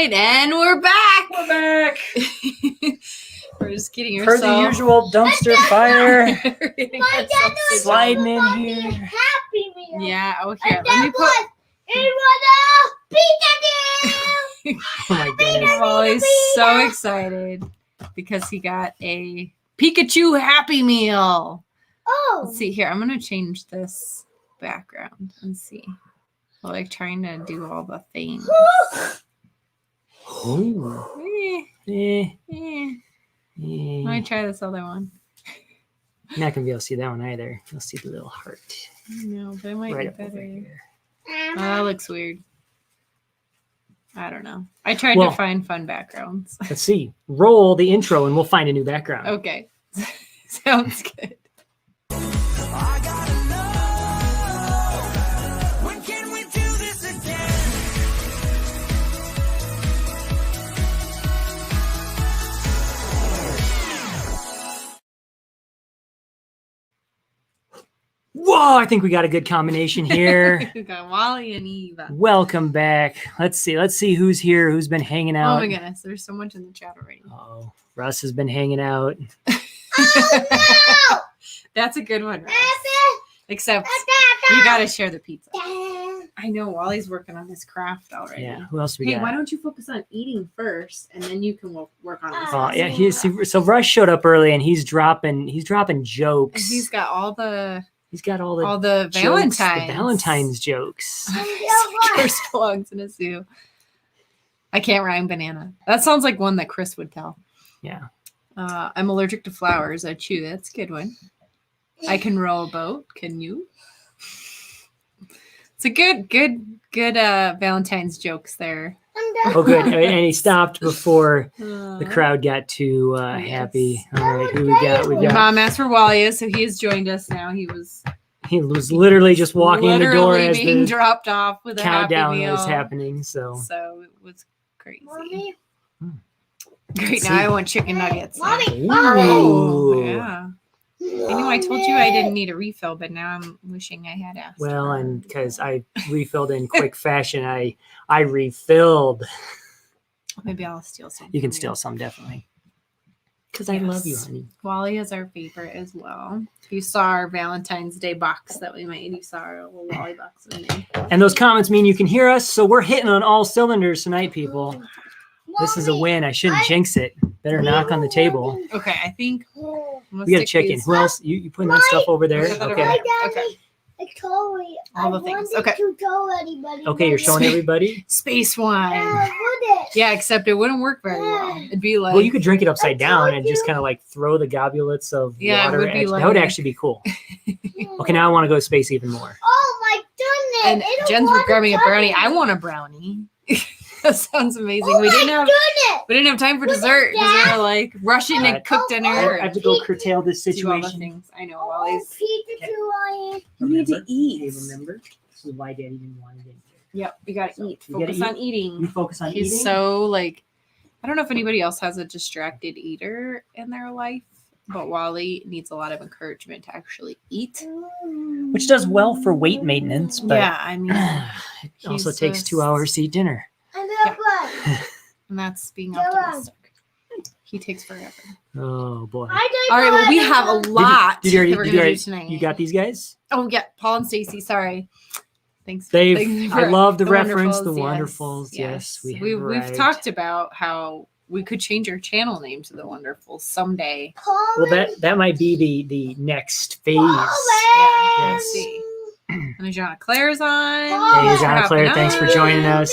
right, and we're back. We're back. We're just kidding Per yourself. the usual dumpster fire. My dad was Sliding in Happy here. Meal. Yeah, oh here, And let me put... it was a Pikachu. Oh my goodness. Wally's so excited because he got a Pikachu Happy Meal. Oh. Let's see here. I'm going to change this background and see. We're like trying to do all the things. Oh. Eh, Eh. Let me try this other one. You're not going to be able to see that one either. You'll see the little heart. No, but it might Right be up over better. here. Oh, that looks weird. I don't know. I tried Well, to find fun backgrounds. Let's see. Roll the intro and we'll find a new background. Okay. Sounds good. Whoa, I think we got a good combination here. We got Wally and Eva. Welcome back. Let's see who's here, who's been hanging out. Oh my goodness, there's so much in the chat already. Oh, Russ has been hanging out. Oh, That's a good one, Russ. no. Except you got to share the pizza. I know Wally's working on his craft already. Yeah, who else we Hey, got? why don't you focus on eating first, and then you can work on this. Oh yeah, so Russ showed up early and he's dropping jokes. He's got all the jokes, Valentines. the Valentine's jokes. Curse plugs in a zoo. I can't rhyme banana. That sounds like one that Chris would tell. Yeah. I'm allergic to flowers. I chew. That's a good one. I can row a boat. Can you? It's a good Valentine's jokes there. Oh, good. And he stopped before The the crowd got too happy. All right, who we got? We Your got. mom asked where Wally is, so he has joined us now. He was Literally just walking in the door literally as being the dropped off with a Happy countdown Meal. was happening. So So it was crazy. Mommy. Great. Let's Now see. I want chicken nuggets. Mommy. Oh, Ooh. yeah. I knew I told you I didn't need a refill, but now I'm wishing I had asked. Well, her. and because I refilled in quick fashion, I refilled. Maybe I'll steal some. You can from steal some, definitely. Because I love you, Yes. honey. Wally is our favorite as well. If you saw our Valentine's Day box that we made, you saw our little Wally box that we made. And those comments mean you can hear us, so we're hitting on all cylinders tonight, people. This is a win. I shouldn't jinx it. Better knock on the table. Okay, I think We got a chicken. Who else? You putting that stuff over there? Put that over Okay. there. Okay. I told All the things. wanted Okay. to tell anybody. Okay, you're showing everybody. Space Yeah, wine. I wouldn't. Yeah, except it wouldn't work very well. It'd be like Well, you could drink it upside I down told and just you. kind of like throw the gobulets of Yeah, it water. would be That would like- actually be cool. Okay, now I want to go to space even more. Oh my goodness. and I don't Jen's want grabbing a brownie. tummy. I want a brownie. That sounds amazing. Oh we my didn't have time for Look at dessert because we that. were like rushing to Right. cook Oh, dinner. I have to go and curtail this do all the situation. things. I know. Oh, Wally's. Pikachu, I You need to eat. Hey, remember? This is why Daddy didn't want to get here. Yep, you gotta eat. You gotta Focus on You eating. focus on He's eating. so like, I don't know if anybody else has a distracted eater in their life, but Wally needs a lot of encouragement to actually eat. Which does well for weight maintenance, but Yeah, I mean, it also he's takes 2 hours to eat dinner. and that's being Go on. optimistic. He takes forever. Oh boy. All right, well, we have a lot Did you already- that we're did you gonna already- do tonight. You got these guys? Oh yeah, Paul and Stacy. Sorry. Thanks. They've. thanks I for love the the reference. The Wonderfuls, Wonderfuls. Yes, we have We've arrived. talked about how we could change our channel name to the Wonderfuls someday. Well, that might be the next phase. Yeah, Yes. let's see. And John Claire's on. Hey, Thanks for John Claire, hopping thanks for on. joining us.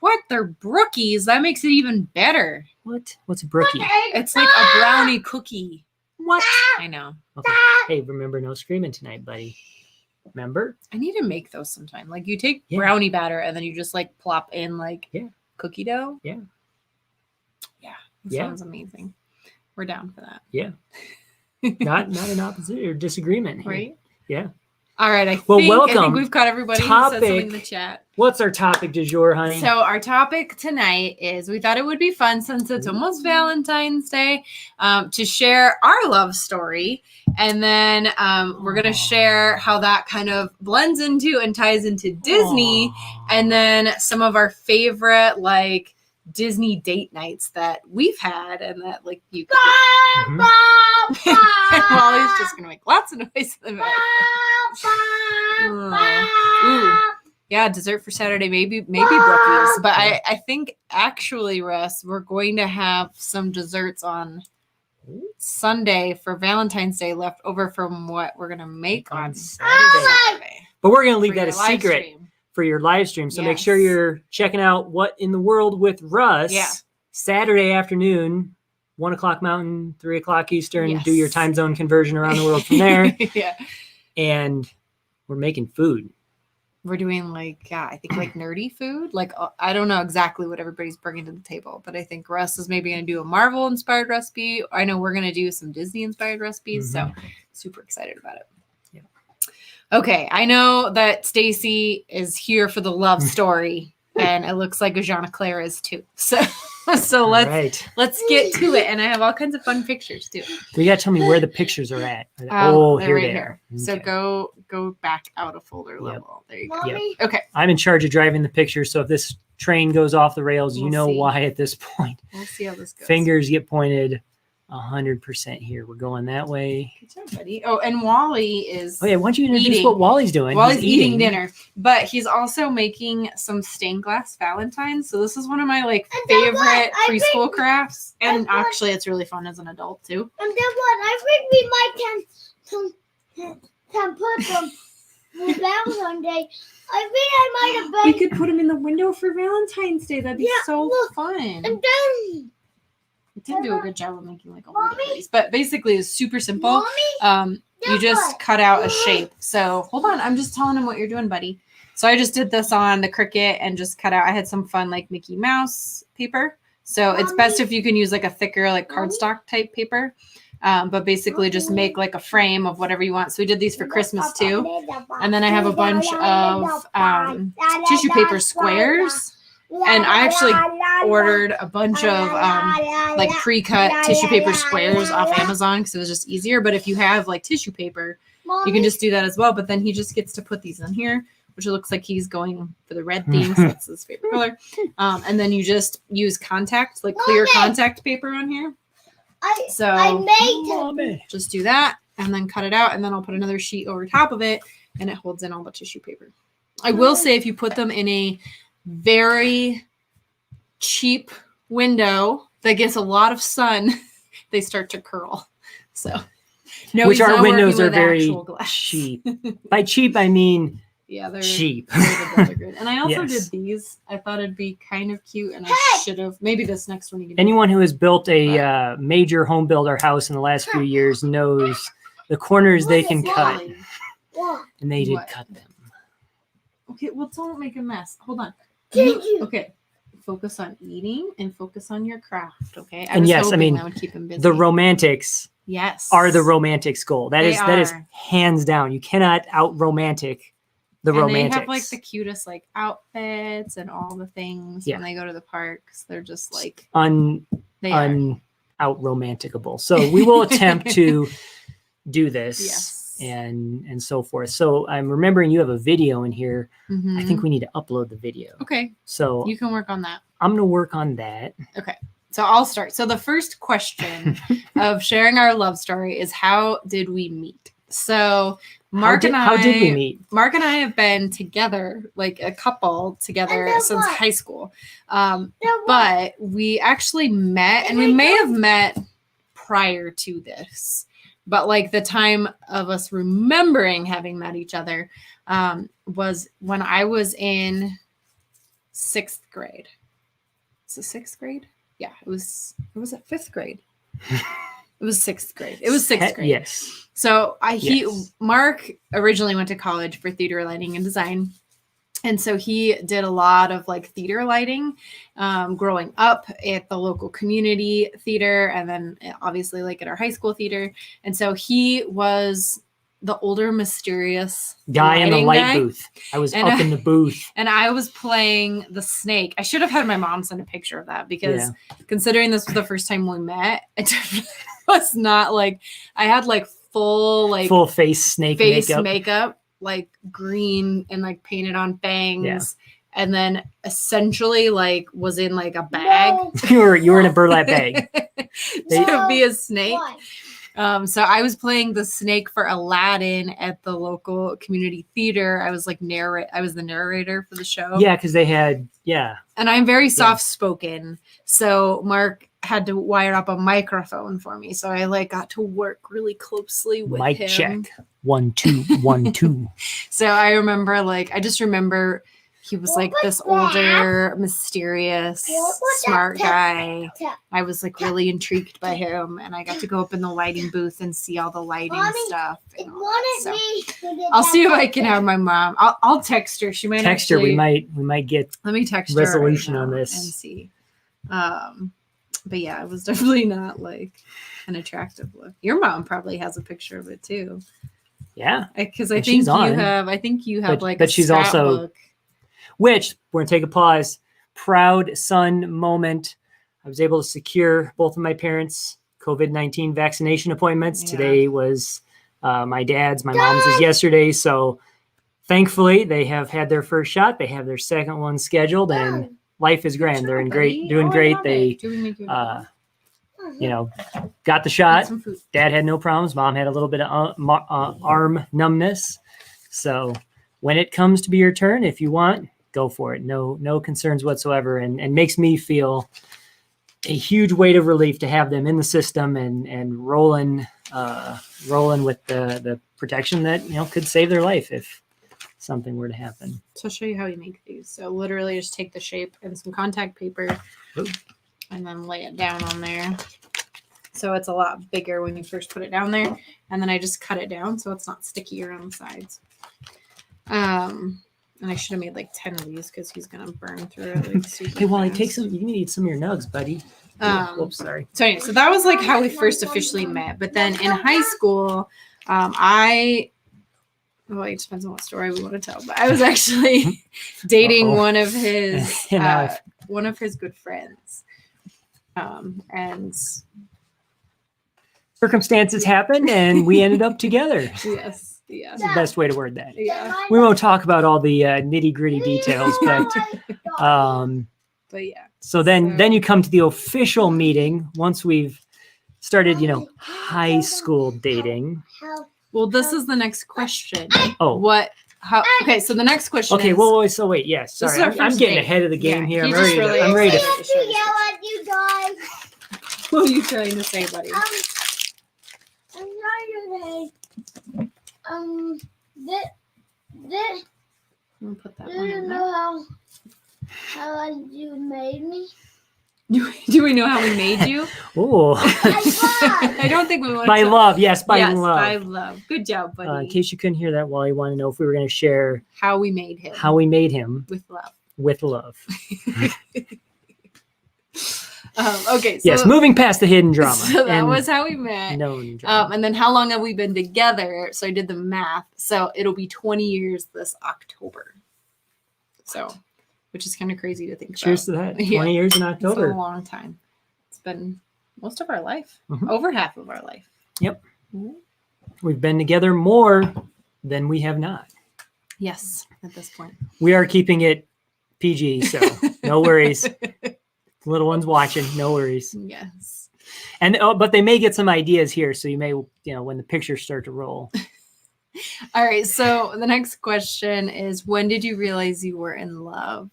What? They're brookies. That makes it even better. What? What's a brookie? It's like a brownie cookie. What? I know. Okay. Hey, remember, no screaming tonight, buddy. Remember? I need to make those sometime. Like you take Yeah. brownie batter and then you just like plop in like Yeah. cookie dough. Yeah. Yeah. That Yeah. sounds amazing. We're down for that. Yeah. Not an opposite or disagreement here. Right? Yeah. All right. I Well, think welcome. we've got everybody who said something in the Topic. chat. What's our topic du jour, honey? So our topic tonight is we thought it would be fun since it's almost Valentine's Day to share our love story. And then we're going to share how that kind of blends into and ties into Disney. Aw. And then some of our favorite like Disney date nights that we've had, and that like you could Mhm. and Wally's just gonna make lots of noise in the background. Ooh. Yeah, dessert for Saturday, maybe Brookies. But I think actually, Russ, we're going to have some desserts on Sunday for Valentine's Day left over from what we're gonna make on Saturday. But we're gonna leave For that a your live secret stream. for your live stream. So make sure Yes. you're checking out What in the World with Russ. Yeah. Saturday afternoon, 1:00 Mountain, 3:00 Eastern. Yes. Do your time zone conversion around the world from there. Yeah. And we're making food. We're doing like, I think like nerdy food. Like, I don't know exactly what everybody's bringing to the table, but I think Russ is maybe going to do a Marvel inspired recipe. I know we're going to do some Disney inspired recipes. So super excited about it. Yeah. Okay. I know that Stacy is here for the love story and it looks like Jean Claire is too. So let's get to it. And I have all kinds of fun pictures too. You got to tell me where the pictures are at. They're Here right they here. are. So Okay. go back out a folder level. There you go. Mommy, Okay. I'm in charge of driving the pictures. So if this train goes off the rails, you We'll know see. why at this point. We'll see how this goes. Fingers get pointed 100% here. We're going that way. Good job, buddy. Oh, and Wally is Oh yeah, why don't you introduce Eating. what Wally's doing? Wally's He's eating dinner, but he's also making some stained glass Valentines. So this is one of my like And then favorite what? I preschool think- crafts, and and what? actually it's really fun as an adult too. and then what? I think we might can put them with Valentine's Day. I think I might have We been. could put them in the window for Valentine's Day. That'd be Yeah, so look, fun. And then, I did do a good job of making like a whole Mommy? these, but basically it's super simple. Mommy, You just cut out a shape. So hold on, I'm just telling him what you're doing, buddy. So I just did this on the Cricut and just cut out. I had some fun like Mickey Mouse paper. So it's best if you can use like a thicker like cardstock type paper. But basically just make like a frame of whatever you want. So we did these for Christmas too. And then I have a bunch of tissue paper squares. And I actually ordered a bunch of like pre-cut tissue paper squares off Amazon because it was just easier. But if you have like tissue paper, you can just do that as well. But then he just gets to put these in here, which it looks like he's going for the red theme. So that's his favorite color. And then you just use contact, like clear contact paper on here. So I made them. Mommy. just do that and then cut it out. And then I'll put another sheet over top of it and it holds in all the tissue paper. I will say if you put them in a very cheap window that gets a lot of sun, they start to curl. So no, Which he's our not windows working are with very actual glass. cheap. By cheap, I mean Yeah, they're cheap. they're good. And I also Yes. did these. I thought it'd be kind of cute, and I should have. Maybe this next one you can do. Anyone who has built a major home builder house in the last few years knows the corners they can cut, Wally. What? and they did What? cut them. Okay, well, don't make a mess. Hold on. Did you? Okay. Focus on eating and focus on your craft. Okay. And yes, I hoping mean, that would keep him busy. The romantics yes are the romantics goal. That They is are. hands down. You cannot out romantic the and romantics. they have like the cutest like outfits and all the things Yeah. when they go to the parks. They're just like out they are. romanticable. So we will attempt to do this. Yes. And so forth. So I'm remembering you have a video in here. I think we need to upload the video. Okay, So you can work on that. I'm going to work on that. So I'll start. So the first question of sharing our love story is how did we meet? So Mark how did we meet? Mark and I have been together, like a couple together And then since what? high school. Then what? But we actually met, and we may have met prior to this, but like the time of us remembering having met each other was when I was in 6th grade. Is it 6th grade? Yeah, it was at 5th grade. It was 6th grade. It was 6th grade. Yes. So Yes. Mark originally went to college for theater lighting and design. And so he did a lot of like theater lighting growing up at the local community theater and then obviously like at our high school theater. And so he was the older mysterious Guy in the lighting light guy. booth. I was And up in the booth. And I was playing the snake. I should have had my mom send a picture of that because considering this was the first time we met, it definitely was not like I had like full Full face snake face makeup. makeup, like green and like painted on bangs. and then essentially like was in like a bag. No. You were in a burlap bag. To be a snake. Why? So I was playing the snake for Aladdin at the local community theater. I was the narrator for the show. Yeah, because they had And I'm very soft spoken. So Mark had to wire up a microphone for me. So I like got to work really closely with mic him. check 1 2 1 2. So I just remember he was What like was this that? older, mysterious, What was that? smart Tap, guy. tap. I was like really intrigued by him, and I got to go up in the lighting booth and see all the lighting Mommy, stuff. It And all that. wanted So me to get I'll that see if I back can there. have my mom. I'll text her. She might Text her. actually. We might get Let me text resolution her right on now this. and see. But yeah, it was definitely not like an attractive look. Your mom probably has a picture of it too, yeah. because I And think she's on. you have But- like but a she's also- scrapbook. Which we're gonna take a pause. Proud son moment. I was able to secure both of my parents' COVID-19 vaccination appointments. Yeah. Today was my dad's. My mom's was yesterday. So thankfully, they have had their first shot. They have their second one scheduled, and life is grand. They're in doing great. They, Do we make you got the eat shot. some food? Dad had no problems. Mom had a little bit of arm numbness. So when it comes to be your turn, if you want, go for it. No concerns whatsoever, and makes me feel a huge weight of relief to have them in the system and rolling with the protection that could save their life if something were to happen. So I'll show you how we make these. So literally just take the shape and some contact paper Ooh. and then lay it down on there. So it's a lot bigger when you first put it down there. And then I just cut it down so it's not sticky around the sides. And I should have made like 10 of these because he's gonna burn through it like super Hey, Wally, fast. take some. You need some of your nugs, buddy. Whoops, sorry. So anyway, so that was like how we first officially met. But then in high school, it depends on what story we want to tell. But I was actually dating Uh-oh. one of his And good friends, and circumstances happened, and we ended up together. yes, That's the best way to word that. yeah. We won't talk about all the nitty gritty details, but But yeah, so then you come to the official meeting once we've started, high school dating. well, this is the next question. Oh, What? How? Okay, so the next question. okay. is, Wait. Yes, This is sorry. our I'm first getting date. ahead of the game Yeah, here. he I'm just ready. really I'm ready I to. have to yell at you guys. What are you trying to say, buddy? I'm trying to say, this, I'm gonna put that do one you in there. know how you made me? Do we know how we made you? Oh, I don't think we want by to. love. Yes, by Yes, love. by love. Good job, buddy. In case you couldn't hear that, Wally wanted to know if we were going to share How we made him. how we made him With love. with love. Okay. So, Yes, moving past the hidden drama. So that and was how we met. known drama. And then how long have we been together? So I did the math. So it'll be 20 years this October. So, which is kind of crazy to think Cheers about. to that. Yeah. 20 years in It's been October. a long time. It's been most of our life. Mhm. Over half of our life. Yep. Mhm. We've been together more than we have not. Yes, at this point. We are keeping it PG, so no worries. Little ones watching, no worries. Yes. And but they may get some ideas here, so you may, when the pictures start to roll. All right. So the next question is, when did you realize you were in love?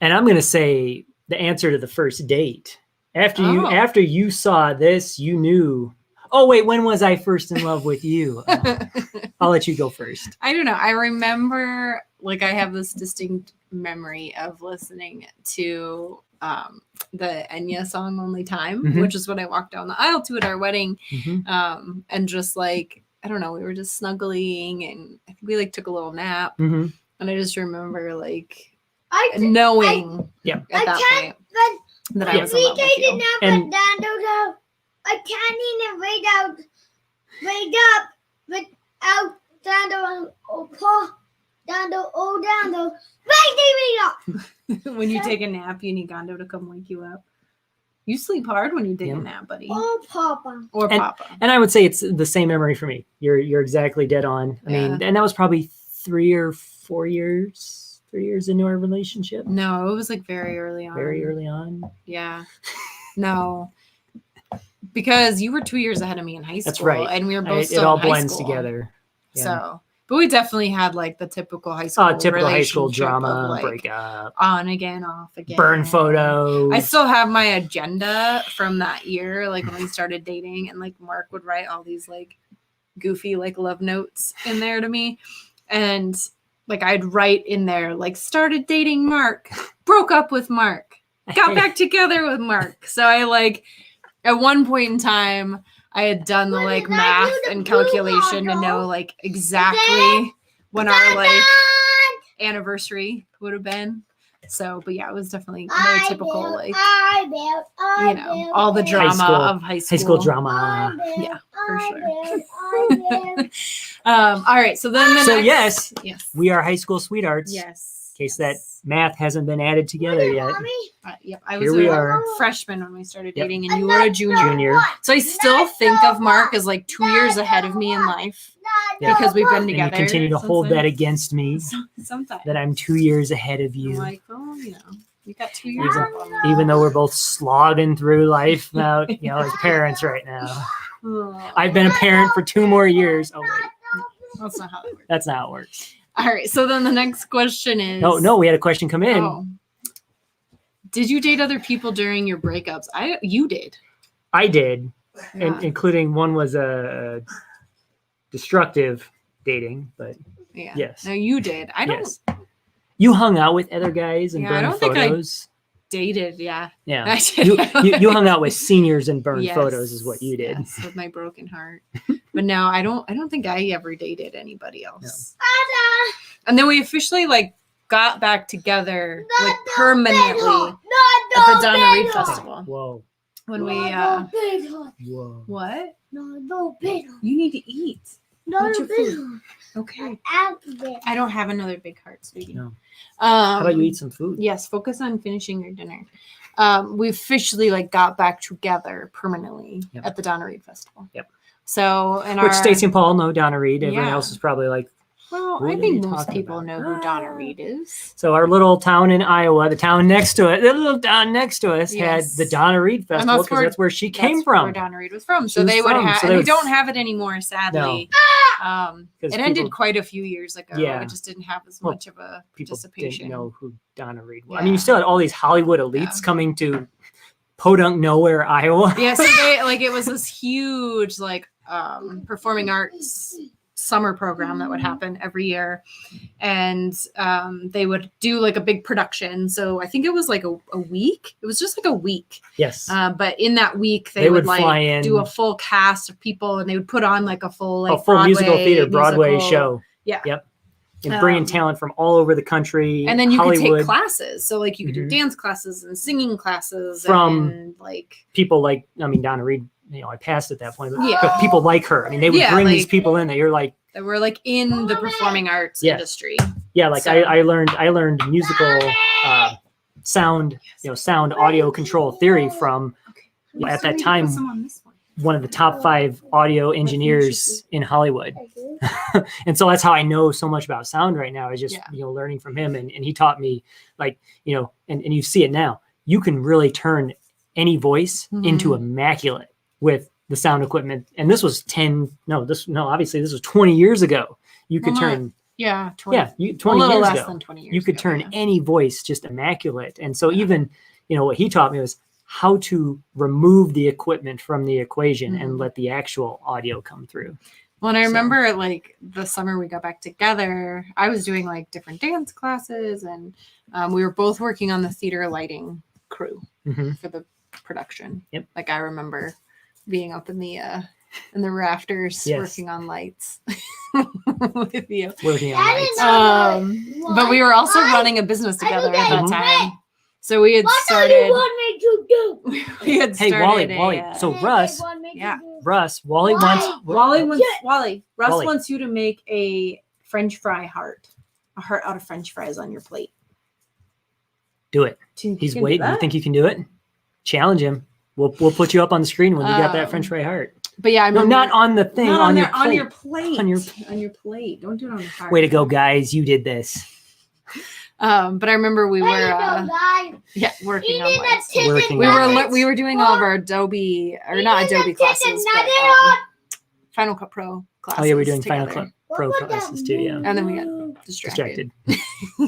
And I'm going to say the answer to the first date. After Oh. you saw this, you knew. Oh wait, when was I first in love with you? I'll let you go first. I don't know. I remember, I have this distinct memory of listening to the Enya song "Only Time," Mhm. which is what I walked down the aisle to at our wedding, Mhm. and just I don't know, we were just snuggling, and I think we took a little nap, Mhm. and I just remember I knowing Yeah. at that point that I When was in we love with take a you. nap And- at Dando, I can't even wake up without Dando or Paul. Dando, wake me up. When you take a nap, you need Gondo to come wake you up. You sleep hard when you take Yeah. a nap, buddy. Oh, Papa. Or And- Papa. And I would say it's the same memory for me. You're exactly dead on. I mean, and that was probably 3 or 4 years 3 years into our relationship. No, it was like very early on. Very early on. Yeah. No. Because you were 2 years ahead of me in high school. That's right. And we were both It still all in high blends school. together. Yeah. So, but we definitely had like the typical high school relationship drama, of, like, breakup, on again, off again, burn photos. I still have my agenda from that year, like when we started dating, and like Mark would write all these like goofy like love notes in there to me, and like I'd write in there like started dating Mark, broke up with Mark, got back together with Mark. So I like at one point in time I had done the like math and calculation to know like exactly when our like anniversary would have been. So, but yeah, it was definitely very typical, like, you know, all the drama of high school. High school drama. Yeah, for sure. All right. So then yes, yes, we are high school sweethearts. yes. In case that math hasn't been added together yet. Yep, I was Here we a are. freshman when we started Yep. dating, and you were a junior. So I still think of Mark as like 2 years ahead of me in life because we've been And you together. continue to since hold then. that against me, Sometimes that I'm 2 years ahead of I'm you. like, oh, you know, you got 2 years. Even, up on me. even though we're both slogging through life out, you know, as parents right now. Oh, I've been a parent for 2 more years. Oh, wait. that's not how it works. That's not how it works. All right. So then the next question is. No, we had a question come in. Oh. Did you date other people during your breakups? You did. I did, Yeah. including one was a destructive dating, but Yeah. yes. No, you did. I don't yes. You hung out with other guys and Yeah, I burned don't think I photos. dated. Yeah. Yeah. I did. You hung out with seniors and burned Yes, photos is what you did. Yes, with my broken heart. But no, I don't think I ever dated anybody else. And then we officially like got back together like permanently at the Donna Reed Festival. Whoa. When we Whoa. what? No, You need to eat. What's your food? Okay. I don't have another big heart, sweetie. No. How about you eat some food? Yes, focus on finishing your dinner. We officially like got back together permanently Yep. at the Donna Reed Festival. Yep. So and Which our Stacy and Paul know Donna Reed. Everyone Yeah. else is probably like, well, What I are think you most talking people about? know who Donna Reed is. so our little town in Iowa, the town next to it, the little town next to us Yes. had the Donna Reed Festival because that's where she came That's from. where Donna Reed was from. She So was they would from, have, so and they they would- don't have it anymore, sadly. It 'Cause ended people- quite a few years ago. Yeah. It just didn't have as Well, much of a People participation. didn't know who Donna Reed was. Yeah. I mean, you still had all these Hollywood elites Yeah. coming to podunk nowhere, Iowa. Yeah, so they like it was this huge like performing arts summer program that would happen every year, and they would do like a big production. So I think it was like a week. It was just like a week. Yes. But in that week they would would fly like in. do a full cast of people, and they would put on like a full like a full musical theater Broadway musical- show. Yeah. Yep. And bringing talent from all over the country. And then you Hollywood, could take classes. So like you could Mhm. do dance classes and singing classes From- and like people like, I mean, Donna Reed, you know, I passed at that point, but, Yeah. but people like her. I mean, they would Yeah, bring these like- people in that you're like, that were like in the performing arts Yes. industry. yeah, like So- I learned musical sound, sound audio control theory from at that time one of the top 5 audio engineers in Hollywood. And so that's how I know so much about sound right now is just, Yeah. learning from him. And he taught me like, and you see it now, you can really turn any voice Mhm. into immaculate with the sound equipment. And this was obviously this was 20 years ago. You could Well, turn, Yeah, 20, yeah, a 20 little years less ago, than 20 years. you could ago, turn yeah. any voice just immaculate. And so even, what he taught me was how to remove the equipment from the equation and Mhm. let the actual audio come through. Well, and I So- remember like the summer we got back together, I was doing like different dance classes, and we were both working on the theater lighting crew Mhm. for the production. Yep. Like I remember being up in the rafters Yes. working on lights with you. Working on That lights. is not But we were also running a business together at that Mhm. time. So we had What do you started. want me to do? We had Hey, started. Wally. So Russ, yeah. Wally wants. Russ Wally. wants you to make a French fry heart, a heart out of French fries on your plate. Do it. Do you think He's you can do waiting. You that? think you can do it? Challenge him. We'll put you up on the screen when you got that Um, French fry heart. But yeah, I No, remember not on the thing. not on there, your plate. on your plate. On your- On your plate. Don't do it on the heart. Way to go, guys! You did this. But I remember we were working on live. We were doing all of our Adobe or not Adobe classes, but Final Cut Pro classes. Oh yeah, we're doing together. Final Cut Pro classes too. Yeah. And then we got distracted.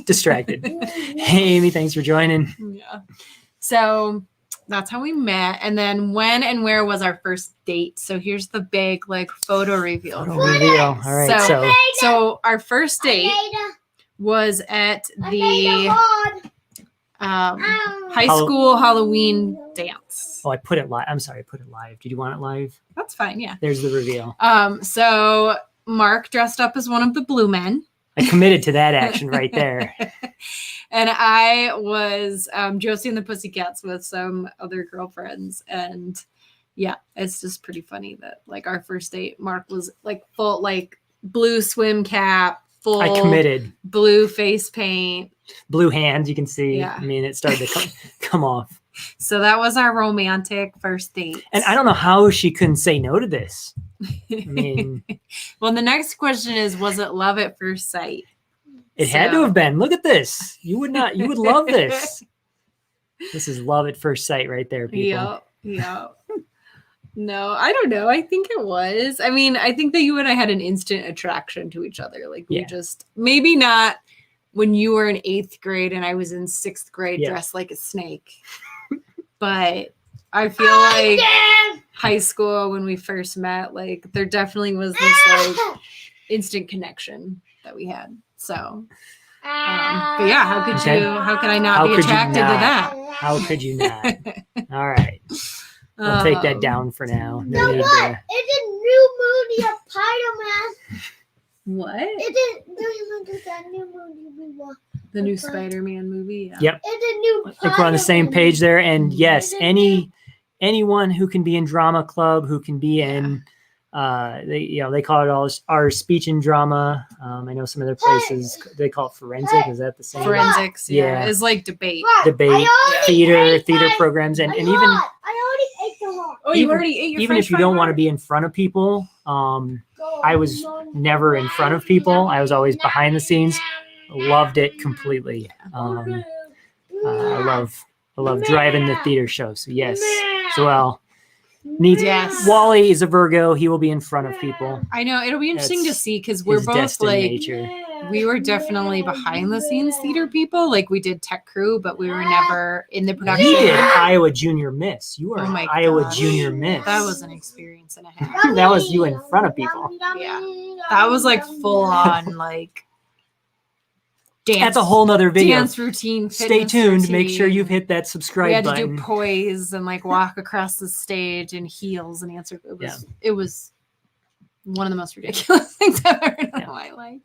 Distracted. Hey, Amy, thanks for joining. Yeah. So that's how we met. And then when and where was our first date? So here's the big photo reveal. Photo reveal. All right. So our first date was at the high school Halloween dance. Oh, I put it live. I'm sorry, I put it live. Did you want it live? That's fine. Yeah. There's the reveal. So Mark dressed up as one of the Blue Men. I committed to that action right there. And I was Josie and the Pussycats with some other girlfriends. And yeah, it's just pretty funny that our first date, Mark was full blue swim cap, full I committed. Blue face paint. Blue hands, you can see. Yeah. I mean, it started to come off. So that was our romantic first date. And I don't know how she couldn't say no to this. I mean, well, the next question is, was it love at first sight? It had to have been. Look at this. You would love this. This is love at first sight right there, people. Yeah. No, I don't know. I think it was. I mean, I think that you and I had an instant attraction to each other. We just, maybe not when you were in 8th grade and I was in 6th grade dressed like a snake. But I feel high school when we first met, there definitely was this instant connection that we had. So, but yeah, how could I not be attracted to that? How could you not? All right. We'll take that down for now. No need to... It's a new movie of Spider-Man. What? The new Spider-Man movie? Yeah. Yep. It's a new I think we're on the same page there. And yes, anyone who can be in drama club, who can be in they call it all our speech and drama. I know some other places they call it forensic. Is that the same? Forensics, yeah. It's debate. Debate, theater programs, and even I already ate the hot. Oh, you already ate your even if you don't want to be in front of people. I was never in front of people. I was always behind the scenes. Loved it completely. I love driving the theater show. So yes. So Wally is a Virgo. He will be in front of people. I know. It'll be interesting to see because we're both we were definitely behind the scenes theater people. We did tech crew, but we were never in the production. You did Iowa Junior Miss. You were Iowa Junior Miss. That was an experience and a half. That was you in front of people. Yeah. That was full on dance. That's a whole nother video. Dance routine. Stay tuned. Routine. Make sure you've hit that subscribe button. We had to do poise and walk across the stage in heels and answer. It was one of the most ridiculous things I've ever done in my life.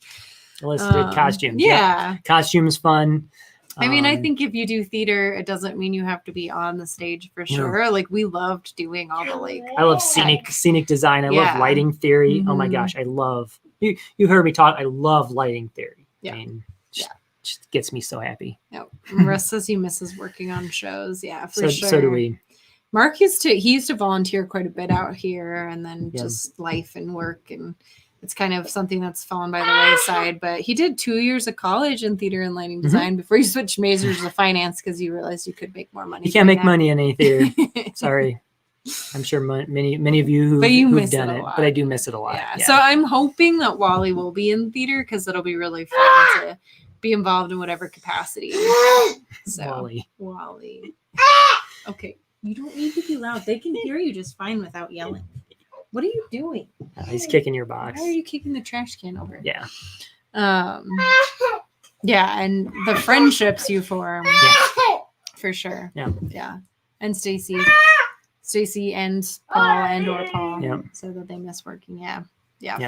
Alyssa did costumes. Yeah. Costumes fun. I mean, I think if you do theater, it doesn't mean you have to be on the stage for sure. We loved doing all the I love scenic design. I love lighting theory. Mm-hmm. Oh my gosh, I love you heard me talk. I love lighting theory. Yeah. I mean, just gets me so happy. No, Marissa says he misses working on shows. Yeah, for sure. So do we. Mark used to volunteer quite a bit out here, and then just life and work, and it's kind of something that's fallen by the wayside. But he did 2 years of college in theater and lighting design before he switched majors to finance because he realized you could make more money. You can't make money in any theater. Sorry. I'm sure many of you who've done it, but I do miss it a lot. Yeah. So I'm hoping that Wally will be in theater because it'll be really fun to be involved in whatever capacity. So Wally. Okay, you don't need to be loud. They can hear you just fine without yelling. What are you doing? He's kicking your box. Why are you kicking the trash can over? Yeah. Yeah, and the friendships you form. Yeah. For sure. Yeah. Yeah. And Stacy and Paul or Paul. So that they miss working. Yeah,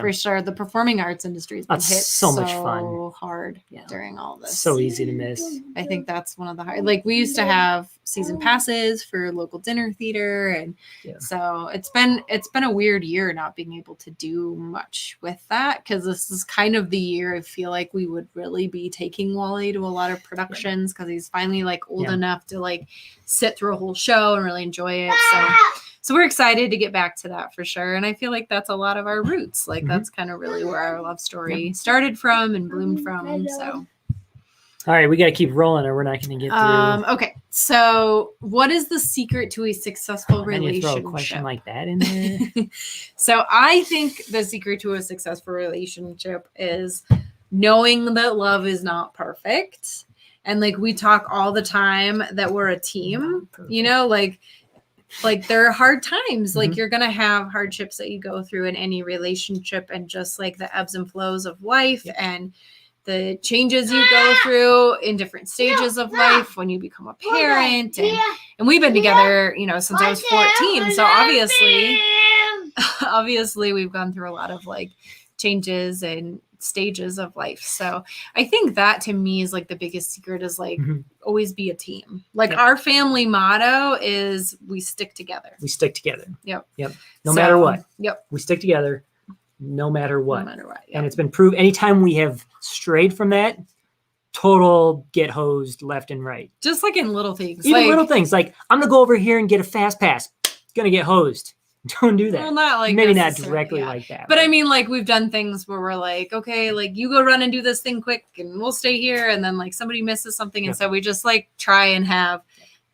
for sure. The performing arts industry has been hit so much fun. hard during all this. So easy to miss. I think that's one of the hard. We used to have season passes for local dinner theater, and so it's been a weird year not being able to do much with that because this is kind of the year I feel like we would really be taking Wally to a lot of productions because he's finally old enough to sit through a whole show and really enjoy it. So we're excited to get back to that for sure. And I feel like that's a lot of our roots. That's kind of really where our love story started from and bloomed from. So All right, we got to keep rolling, or we're not going to get through. Okay, so what is the secret to a successful And then you throw a relationship? question like that in there. So I think the secret to a successful relationship is knowing that love is not perfect. And like we talk all the time that we're a team, you know, like there are hard times, like you're going to have hardships that you go through in any relationship, and just like the ebbs and flows of life and the changes you go through in different stages of life when you become a parent. And we've been together, you know, since I was 14. So obviously we've gone through a lot of like changes and stages of life. So I think that to me is like the biggest secret is like always be a team. Like our family motto is we stick together. We stick together. Yep. No matter what. Yep. We stick together no matter what. No matter what. Yep. And it's been proved anytime we have strayed from that, total get hosed left and right. Just like in little things. Even like, little things like I'm going to go over here and get a fast pass. Gonna get hosed. Don't do that. Well, not like maybe not necessarily, directly like that. But I mean, like we've done things where we're like, okay, like you go run and do this thing quick and we'll stay here. And then like somebody misses something. And so we just like try and have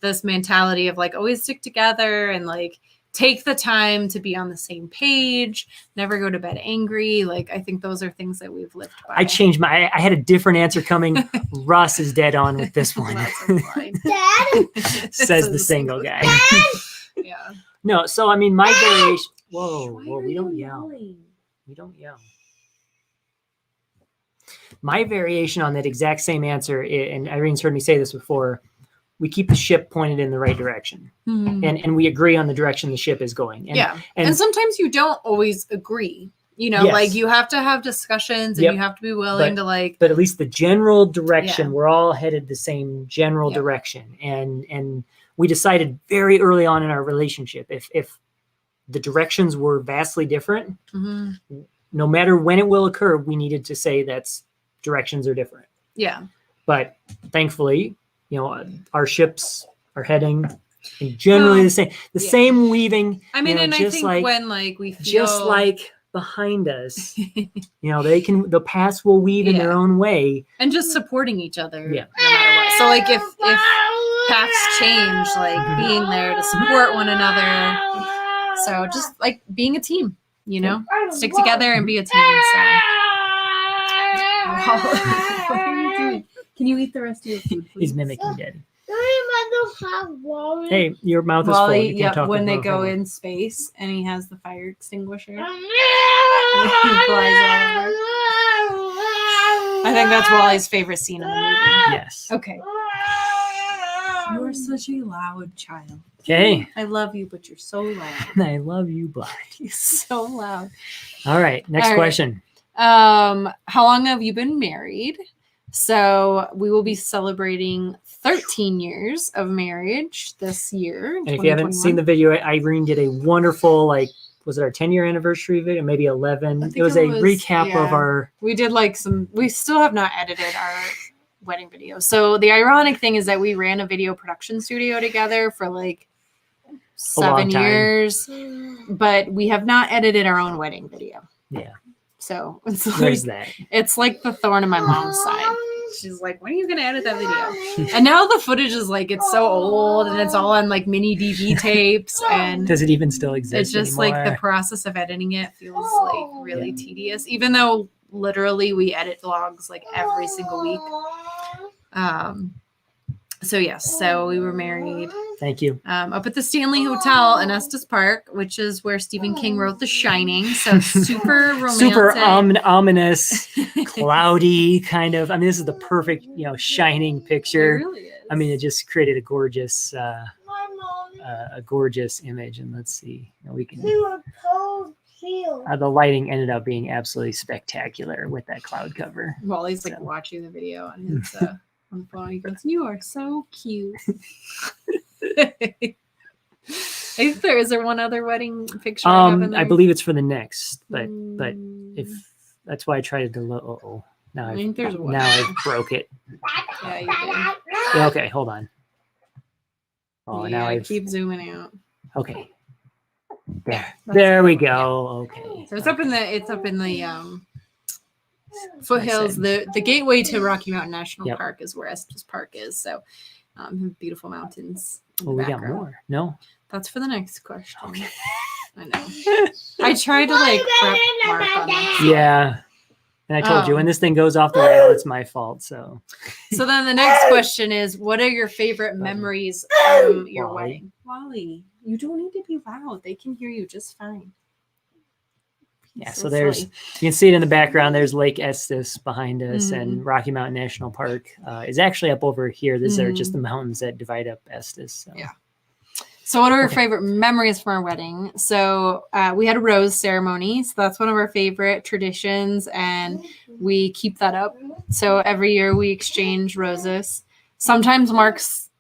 this mentality of like always stick together and like take the time to be on the same page, never go to bed angry. Like I think those are things that we've lived by. I changed I had a different answer coming. Russ is dead on with this one. Dad? Says the single guy. Yeah. No, so I mean my variation. Whoa, we don't yell. We don't yell. My variation on that exact same answer, and Irene's heard me say this before, we keep the ship pointed in the right direction. And we agree on the direction the ship is going. And sometimes you don't always agree. You know, like you have to have discussions and you have to be willing to like. But at least the general direction, we're all headed the same general direction. And we decided very early on in our relationship, if the directions were vastly different, no matter when it will occur, we needed to say that's directions are different. Yeah. But thankfully, you know, our ships are heading in generally the same weaving. I mean, and I think like, when like we feel just like behind us, you know, the paths will weave in their own way, and just supporting each other. No matter what. So like if paths change, like being there to support one another. So just like being a team, you know, stick together and be a team. So. What are you doing? Can you eat the rest of your food, please? He's mimicking Daddy. Wally. Hey, your mouth is Wally, full. You can't talk when they about go him. in space and he has the fire extinguisher. He flies over. I think that's Wally's favorite scene in the movie. Yes. Okay. You are such a loud child. Okay. I love you, but you're so loud. I love you, but You're so loud. all right. Next All right. question. How long have you been married? So we will be celebrating 13 years of marriage this year. And if you haven't seen the video, Irene did a wonderful, like, was it our 10-year anniversary video? Maybe 11. It was a recap of our. We did like we still have not edited our wedding video. So the ironic thing is that we ran a video production studio together for like 7 years, but we have not edited our own wedding video. Yeah. So it's like, There's that. It's like the thorn in my mom's side. She's like, when are you going to edit that video? And now the footage is like, it's so old and it's all on like mini DV tapes. And does it even still exist? It's just anymore? like the process of editing it feels like really tedious, even though literally we edit vlogs like every single week. So yes, so we were married. Thank you. Up at the Stanley Hotel in Estes Park, which is where Stephen King wrote The Shining. So super romantic, super ominous, cloudy kind of. I mean, this is the perfect, you know, shining picture. It really is. I mean, it just created a gorgeous image. And let's see, you know, we can. The lighting ended up being absolutely spectacular with that cloud cover. Wally's like watching the video on his on the phone. He goes, "You are so cute." Is there one other wedding picture? I believe it's for the next, but if that's why I tried to. Now I've broke it. Yeah, you did. Yeah, okay, hold on. Oh, yeah, now I keep zooming out. Okay. There we go. Okay. So it's up in the Foothills, the gateway to Rocky Mountain National Yep. Park is where Estes Park is. So beautiful mountains. In Well, the we got background. more. No. That's for the next question. Okay. I know. I tried to like prep Mark on this. Yeah. And I told you when Um, this thing goes off the rail, it's my fault. So So then the next question is, what are your favorite memories from your Wally. wedding? Wally, you don't need to be loud. They can hear you just fine. yeah, So so there's silly. you can see it in the background. There's Lake Estes behind us, Mhm. and Rocky Mountain National Park is actually up over here. These are just Mhm. the mountains that divide up Estes. So. Yeah. So what are our Okay. favorite memories from our wedding? So we had a rose ceremony. So that's one of our favorite traditions, and we keep that up. So every year we exchange roses. Sometimes Mark's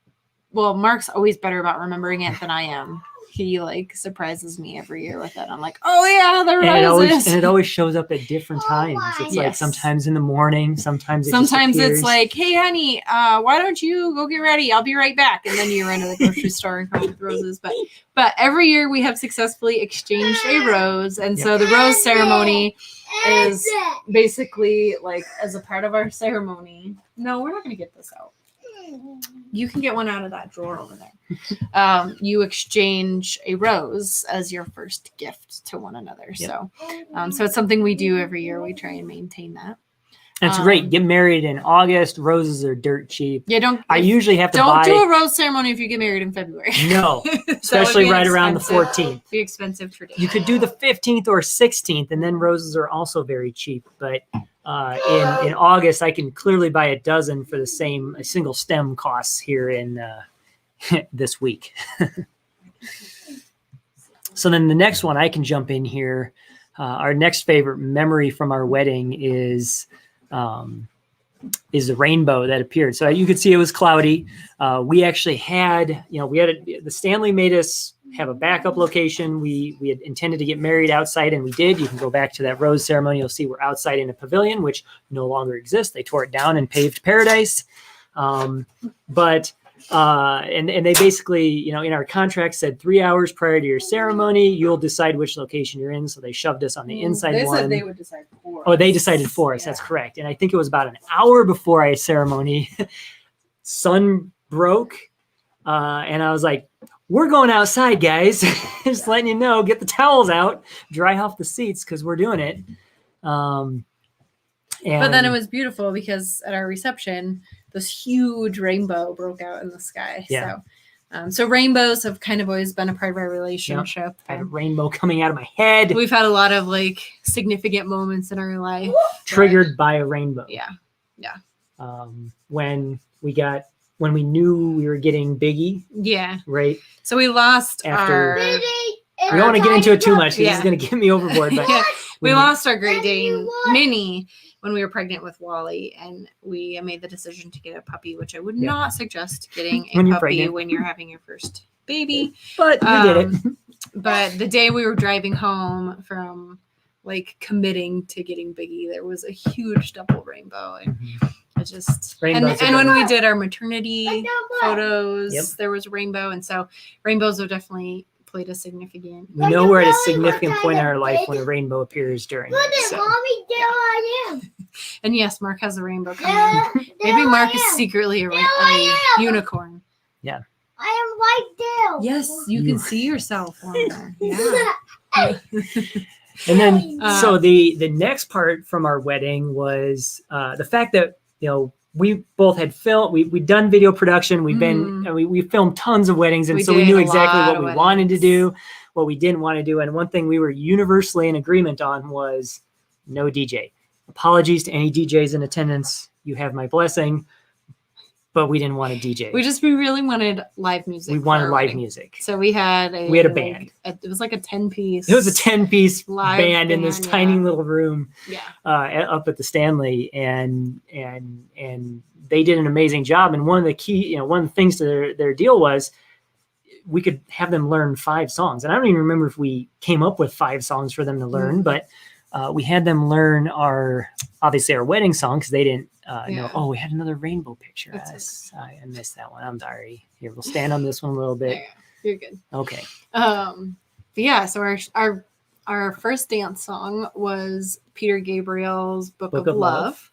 always better about remembering it than I am. He like surprises me every year with it. I'm like, oh yeah, the roses. And it always shows up at different times. It's like Yes. sometimes in the morning, sometimes Sometimes it just it's appears. like, hey honey, why don't you go get ready? I'll be right back. And then you run to the grocery store and come with roses. But every year we have successfully exchanged a rose. And so the rose ceremony is basically like as a part of our ceremony. No, we're not gonna get this out. You can get one out of that drawer over there. You exchange a rose as your first gift to one another. Yep. So it's something we do every year. We try and maintain that. And it's great. Get married in August. Roses are dirt cheap. Yeah, I usually have to don't buy. do a rose ceremony if you get married in February. No, That would especially be right around the expensive. 14th. Be expensive tradition. You could do the 15th or 16th, and then roses are also very cheap. But in August, I can clearly buy a dozen for a single stem costs here in this week. So then the next one I can jump in here. Our next favorite memory from our wedding is the rainbow that appeared. So you could see it was cloudy. We actually had, the Stanley made us have a backup location. We had intended to get married outside, and we did. You can go back to that rose ceremony. You'll see we're outside in a pavilion, which no longer exists. They tore it down and paved paradise. And they basically, in our contract said 3 hours prior to your ceremony, you'll decide which location you're in. So they shoved us on the inside They one. said they would decide for us. Oh, they decided for us. Yeah. That's correct. And I think it was about an hour before our ceremony, sun broke. And I was like, we're going outside, guys. Just letting you know, get the towels out, dry off the seats because we're doing it. But then it was beautiful because at our reception, this huge rainbow broke out in the sky. Yeah. So rainbows have kind of always been a part of our relationship. I had a rainbow coming out of my head, We've had a lot of like significant moments in our life. triggered by a rainbow. Yeah. When we knew we were getting Biggie, Yeah. right? So we lost After- our We don't want to get into it too much because Yeah. it's going to get me overboard. But Yeah. We when lost our Great Dane Minnie when we were pregnant with Wally, and we made the decision to get a puppy, which I would Yeah. not suggest getting a When you're puppy pregnant. when you're having your first baby. But we did it. But the day we were driving home from like committing to getting Biggie, there was a huge double rainbow, and it just Rainbows are and when good. we did our maternity photos, Yep. there was a rainbow, and so rainbows have definitely played a significant. We know we're at a significant point in our life when a rainbow appears during Look it. at So. mommy, there I am. And yes, Mark has a rainbow coming. There Maybe Mark I is am. secretly a There I am. unicorn. I am right there. Yes, you can see yourself on there. Yeah. And then, Uh, so the next part from our wedding was the fact that we both had filmed. We'd done video production. We've been we filmed tons of weddings, and We so we did knew a exactly lot what of we wanted to weddings. do, what we didn't want to do, and one thing we were universally in agreement on was no DJ. Apologies to any DJs in attendance. You have my blessing, but we didn't want a DJ. We really wanted live music. We for wanted our live wedding. music. So we had a band. It was like a 10-piece. It was a 10-piece Live band in this band, tiny yeah. little room. Yeah. Up at the Stanley, and they did an amazing job. And one of the things to their deal was we could have them learn 5 songs. And I don't even remember if we came up with 5 songs for them to learn, but we had them learn our wedding song because they didn't know. Oh, we had another rainbow picture. I missed that one. I'm sorry. Here, we'll stand on this one a little bit. Yeah, you're good. Okay. But yeah, so our our first dance song was Peter Gabriel's Book Book of of Love.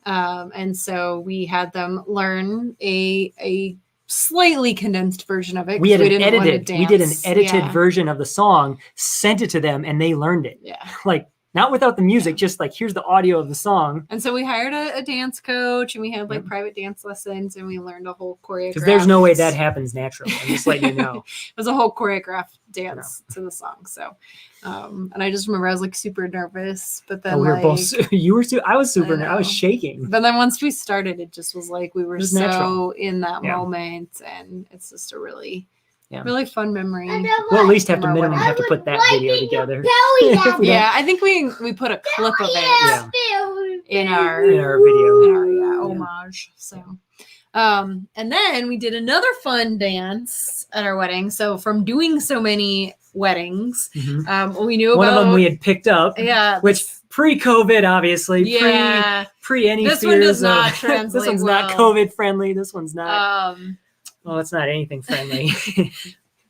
And so we had them learn a slightly condensed version of it. We 'cause had an didn't want to edited. We did an dance. edited Yeah. version of the song, sent it to them, and they learned it. Yeah. Like not without the music, just like here's the audio of the song. And so we hired a dance coach, and we had like Yep. private dance lessons, and we learned a whole choreograph. Because there's no way that happens naturally. I'm just letting you know. It was a whole choreographed dance to the song. So, and I just remember I was like super nervous, but then we were like, both. You were. I was super. I was know. shaking. But then once we started, it just was like we were was so natural. in that Yeah. moment, and it's just a really, Yeah. really fun memory. And then We'll at what? least have to From our minimum wedding. have to put that video Wiping your together. belly If down. we don't- Yeah, I think we put a clip of it Yeah. in our in our video. in our homage. So, and then we did another fun dance at our wedding. So from doing so many weddings, Mhm. we knew One about of them we had picked up, yeah, which pre-COVID, obviously, yeah. pre any This fears. one does not of, this translate one's not well. COVID friendly. This one's not. Well, it's not anything friendly.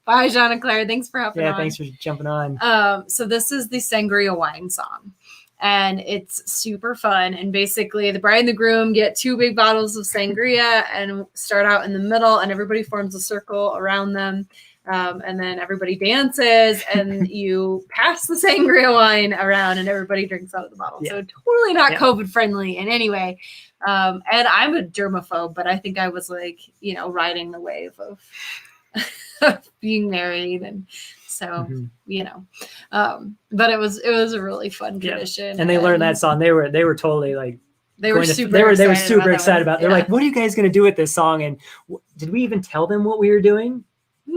Bye, Jean and Claire. Thanks for helping. Yeah, on. thanks for jumping on. So this is the Sangria wine song, and it's super fun. And basically, the bride and the groom get 2 big bottles of sangria and start out in the middle, and everybody forms a circle around them. And then everybody dances, and you pass the sangria wine around, and everybody drinks out of the bottle. Yeah. So totally not Yeah. COVID friendly in any way. And I'm a germaphobe, but I think I was like, riding the wave of being married, and so Mhm. but it was a really fun Yeah. tradition. And they learned that song. They were totally like They were going to- super. they were excited super excited about. They're Yeah. like, "What are you guys going to do with this song?" And did we even tell them what we were doing?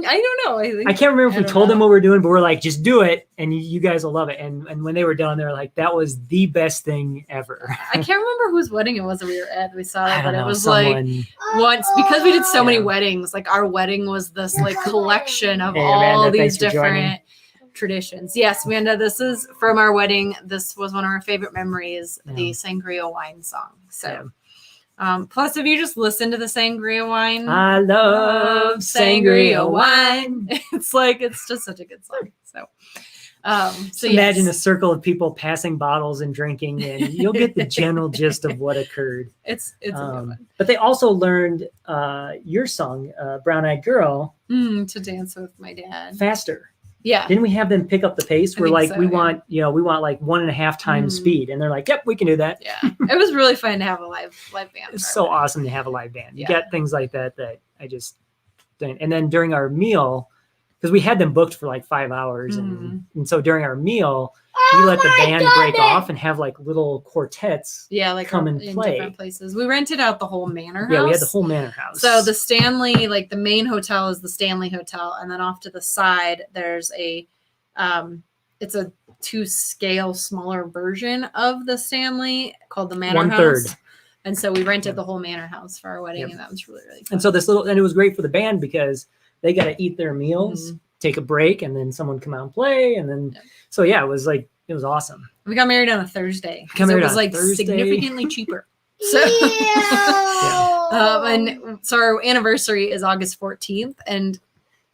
I don't know. I think I can't remember if I we don't told them know. what we were doing, but we're like, "Just do it, and you guys will love it." And when they were done, they were like, "That was the best thing ever." I can't remember whose wedding it was that we were at. We saw I it, don't but know. it was like Someone, once because we did so many Yeah. weddings. Like our wedding was this like collection of Hey, all Amanda, these thanks for joining. different traditions. Yes, Amanda, this is from our wedding. This was one of our favorite memories, the Yeah. Sangria wine song. So. Yeah. Plus, if you just listen to the sangria wine, I love sangria wine. it's just such a good song. So, Just imagine a yes, circle of people passing bottles and drinking, and you'll get the general gist of what occurred. it's a good one. But they also learned your song, "Brown Eyed Girl," To dance with my dad. faster. Yeah, Didn't we have them pick up the pace? I We're think like, so, we yeah. want like 1.5 times Mm. speed, and they're like, "Yep, we can do that." yeah. It was really fun to have a live band. It's for so our wedding. awesome to have a live band. You Yeah. get things like that I just didn't. And then during our meal, because we had them booked for like 5 hours, and so during our meal, we let the band break off and have like little quartets. Yeah, like come and in play. different places. We rented out the whole manor house. Yeah, we had the whole manor house. So the Stanley, like the main hotel is the Stanley Hotel, and then off to the side there's a it's a 2-scale smaller version of the Stanley called the Manor 1/3. House. And so we rented the whole manor house for our wedding, Yep. and that was really, really fun. And so and it was great for the band because they got to eat their meals, Mhm. take a break, and then someone come out and play, and then Yep. so yeah, it was awesome. We got married on a Thursday. Got 'cause it married was on like Thursday. significantly cheaper. So Yeah. and so our anniversary is August 14th, and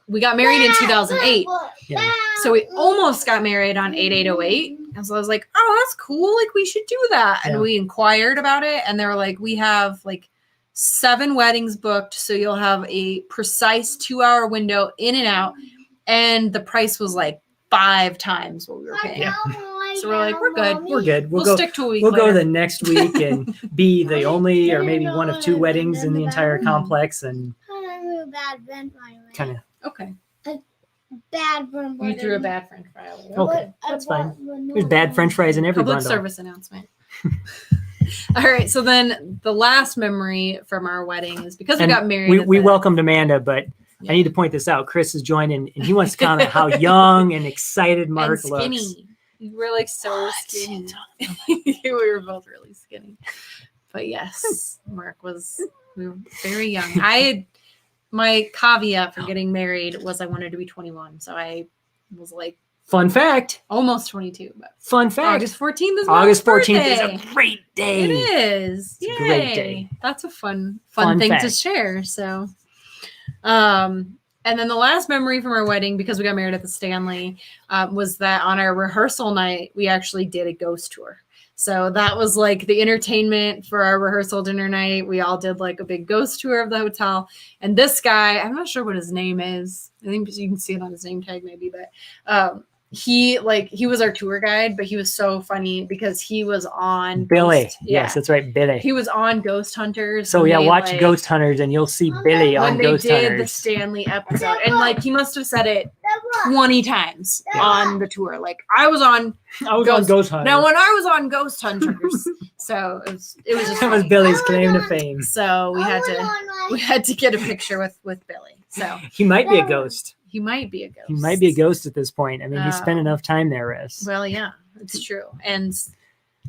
we got married in 2008. Yeah. So we almost got married on 8808. And so I was like, oh, that's cool. Like, we should do that. And Yeah. we inquired about it. And they were like, we have like 7 weddings booked. So you'll have a precise 2-hour window in and out. And the price was like 5 times what we were paying. Yeah. So we're like, we're good. We're good. We'll stick to a week We'll go later. the next week and be the only or maybe one of 2 weddings in the entire complex, and kind of Okay. Bad friend. You threw a bad French fry away. Okay, that's fine. There's bad French fries in every Public bundle. service announcement. All right. So then the last memory from our wedding is because we And got married. we at the- welcomed Amanda, but Yeah. I need to point this out. Chris has joined in, and he wants to comment how young and excited Mark and skinny. looks. You were like so What? skinny. We were both really skinny. But yes, Mark was we were very young. My caveat for getting married was I wanted to be 21. So I was like Fun fact. almost 22. But Fun fact. August 14th is August Mark's 14th birthday. is a great day. It is. It's a Yay. great day. That's a fun Fun thing to fact. share. So and And then the last memory from our wedding, because we got married at the Stanley, was that on our rehearsal night, we actually did a ghost tour. So that was like the entertainment for our rehearsal dinner night. We all did like a big ghost tour of the hotel. And this guy, I'm not sure what his name is. I think you can see it on his name tag maybe, but he was our tour guide, but he was so funny because he was on Billy. Ghost, yeah. Yes, that's right, Billy. He was on Ghost Hunters. So when yeah, they, watch like, Ghost Hunters and you'll see Billy when on they Ghost did the Hunters. Stanley episode. And like he must have said it That 20 times on the tour. Like I was on on Ghost Hunters. now when I was on Ghost Hunters. So it was just That was funny. Billy's claim to fame. So we had to get a picture with Billy. So He might be a ghost. he might be a ghost. He might be a ghost at this point. I mean, he spent enough time there, Riss. Well, yeah, it's true. And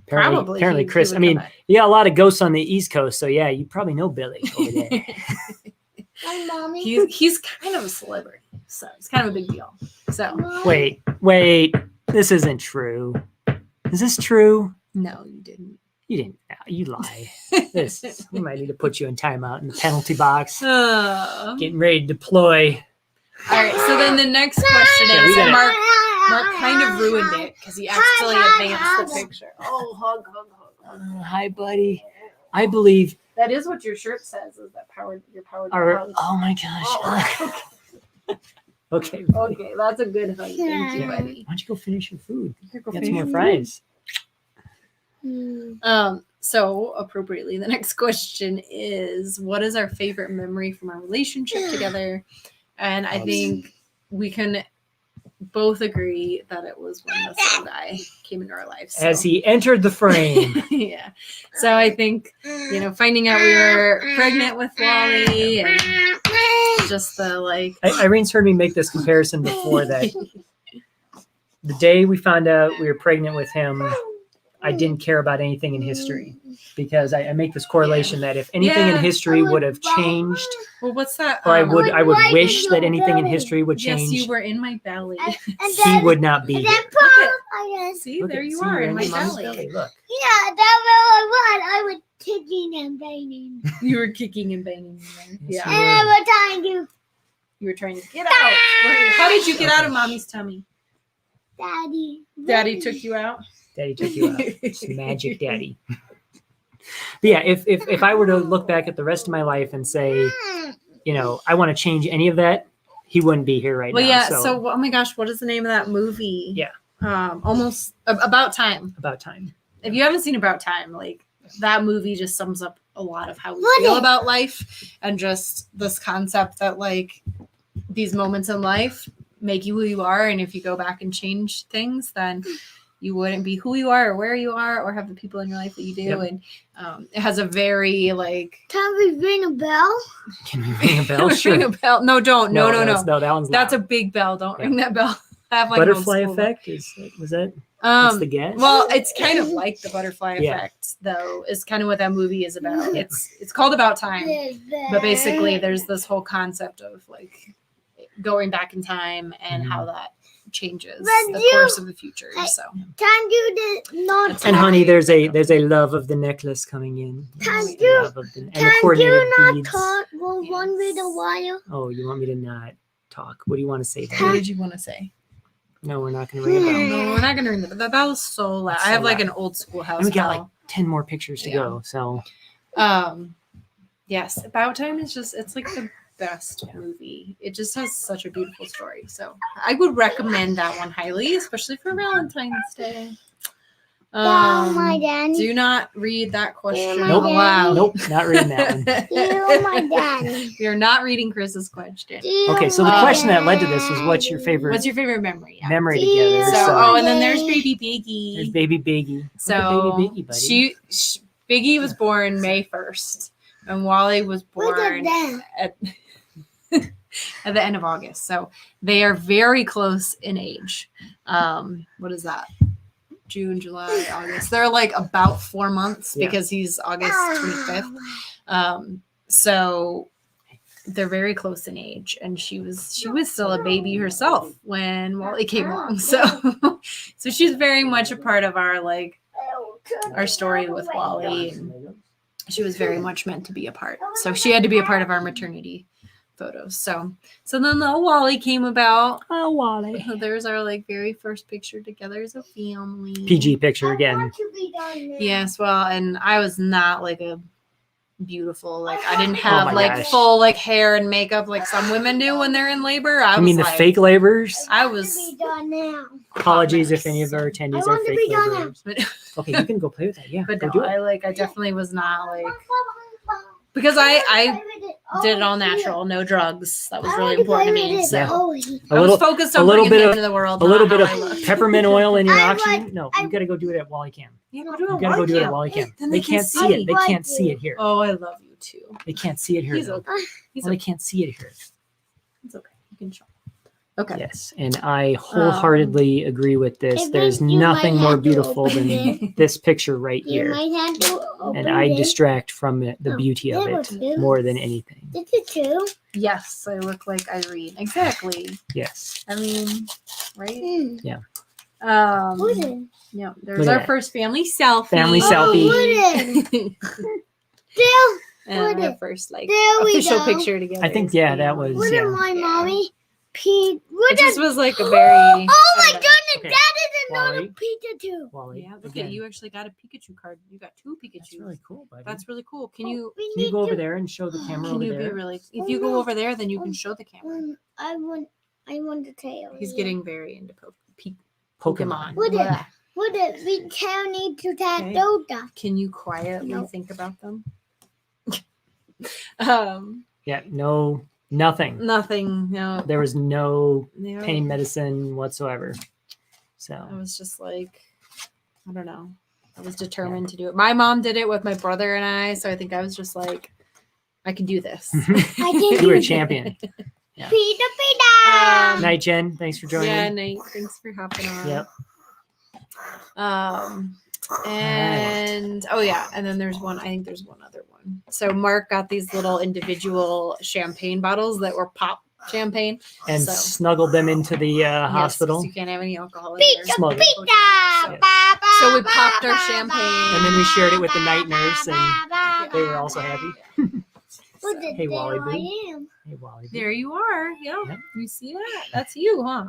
Apparently probably Chris. he I would mean, come back. you got a lot of ghosts on the East Coast, so yeah, you probably know Billy over there. my mommy. he's kind of a celebrity, so it's kind of a big deal. So Wait, this isn't true. Is this true? no, you didn't. You didn't. You lie. We might need to put you in timeout in the penalty box. All Getting ready to deploy. right. So then the next question Yeah, we is, gotta- Mark kind of ruined it because he accidentally advanced the picture. Oh, hug. Hi, buddy. I believe. That is what your shirt says. Is that you're powered? Oh my gosh. Okay. Okay, that's a good hug. Thank you, buddy. Why don't you go finish your food? Here, go Get finish some more your fries. So appropriately, the next question is, what is our favorite memory from our relationship together? And I think we can both agree that it was when this little guy came into our lives. So. As he entered the frame. Yeah. So I think, finding out we were pregnant with Wally and just the like. Irene's heard me make this comparison before that the day we found out we were pregnant with him, I didn't care about anything in history because I make this correlation that if anything in history would have changed, Well, what's that? or I would right wish in that your anything in belly. history would Yes, change. you were in my belly. He would not be And here. then I guess. See, Look there at- you see, are you're in my your mom's belly. Look. Yeah, that's what I was kicking and banging. You were kicking and banging. There. Yes, Yeah. you And I was trying to, You were trying to get out. How did you get out of mommy's tummy? Daddy took you out. Daddy took you out. It's magic daddy. But yeah, if I were to look back at the rest of my life and say, I want to change any of that, he wouldn't be here right Well, now. yeah. So, oh my gosh, what is the name of that movie? Yeah. Almost About Time. About time. If you haven't seen About Time, like that movie just sums up a lot of how we What feel is- about life and just this concept that like these moments in life make you who you are, and if you go back and change things, then you wouldn't be who you are or where you are or have the people in your life that you do. Yep. And it has a very like Can we ring a bell? Can we ring a bell? Sure. ring a bell. No, don't. No. No, that one's That's loud. a big bell. Don't Yeah. ring that bell. I have like an old Butterfly school effect. Was that? What's the guess? Well, it's kind of like the butterfly Yeah. effect, though. Is kind of what that movie is about. It's called About Time, but basically, there's this whole concept of like going back in time and how that changes But the you- course of the future. So Can you not? And honey, there's a love of the necklace coming in. Can There's a you- love of the, and the Can coordinated you not beads. talk for one little while? Oh, you want me to not talk? What do you want to say? what Then? did you want to say? No, we're not going to ring a bell. No, we're not gonna ring the bell. Is so loud. It's I have so like loud. an old schoolhouse And we got bell. like 10 more pictures to Yeah. go. So Yes, About Time is it's like the best movie. It just has such a beautiful story. So I would recommend that one highly, especially for Valentine's Day. Oh, my daddy. Do not read that question Nope. aloud. nope, not reading that one. You, my daddy. We are not reading Chris's question. Okay, so the question that led to this was, what's your favorite What's your favorite memory? Yeah. memory together? So, So, and then there's Baby Biggie. there's baby Biggie. So Look at baby Biggie, buddy. she Biggie was born May 1st, and Wally was Look born at that. at the end of August. So they are very close in age. What is that? June, July, August. They're like about 4 months Yeah. because he's August 25th. So they're very close in age, and she was still a baby herself when Wally came along. So so she's very much a part of our story with Wally, and she was very much meant to be a part. So she had to be a part of our maternity photos. So then the Wally came about. Oh, Wally. So there's our like very first picture together as a family. PG picture I again. want to be done now. Yes, well, and I was not like a beautiful, like I didn't Oh have my like gosh. full like hair and makeup like some women do when they're in labor. I I mean, the was like, fake laborers. I I want was- to be done now. Apologies mess. if any of our I attendees are want to fake be done now. laborers. but, Okay, you can go play with that. Yeah, but go no, do it. I definitely was not like because I did it all natural, no drugs. That was really important to me. So Yeah. Oh, I was focused on a little bringing bit him of- into the world. A little not bit how I of looked. peppermint oil in your I oxygen. No, you got to go do it at Wally Cam. Yeah, go You do it. got to go do it at Cam. Wally Cam. Then They they can can't see it. They see. can't see it here. Oh, I love you too. They can't see it here. He's though. okay. He's Well, they okay. can't see it here. It's okay. You can show. Okay. Yes, and I wholeheartedly agree with this. I There's think you nothing might more have to beautiful open than it. this picture right you here. might have to open And I it. distract from it, the Oh, beauty of there it we go. more than anything. This is two. Yes, I look like Irene. Exactly. Yes. I mean, right? Mm. Yeah. Wooden. There's Look at our that. first family selfie. Family Oh, selfie. wooden. Still, And our Wooden. first like There we official go. picture together. I think, as yeah, that family. was- wooden Yeah. my Yeah. mommy. Pete. It Wooden. just was like a very. Oh my I don't know. goodness, Okay. that is another Wally. Pikachu. Wally. Yeah, look again, at you actually got a Pikachu card. You got two Pikachu. That's really cool, buddy. That's really cool. Can Oh, you we Can you need go over to- there and show the camera can over you be there? really if Oh, you go no. over there then you can Um, show the camera. I want the tail. He's getting very into Pokemon. Pokemon. Wooden. Blah. Wooden. We tell need to tattoo them. Can you quietly No. think about them? Yeah, no, nothing. Nothing. No. There was no No. pain medicine whatsoever. I So, was just like, I don't know. I was determined to do it. My mom did it with my brother and I, so I think I was just like, I can do this. I can you do were a it. champion. Pita pita. Night, Jen. Thanks for joining. Yeah, Nate. Thanks for hopping on. Yep. And oh yeah, and then there's one. I think there's one other one. So Mark got these little individual champagne bottles that were pop champagne. And So- snuggled them into the Yes, 'cause hospital. you can't have any alcohol in Pita there. Smuggled. pita. Yes. Ba, ba, So we ba, popped our ba, champagne. ba, And then we shared it with the ba, night ba, nurse, ba, and ba, they were ba, also ba. happy. Wooden, Hey, there Wally Boo. I am. Hey, Wally. There you are. Yeah. Yep. You see that? That's you, huh?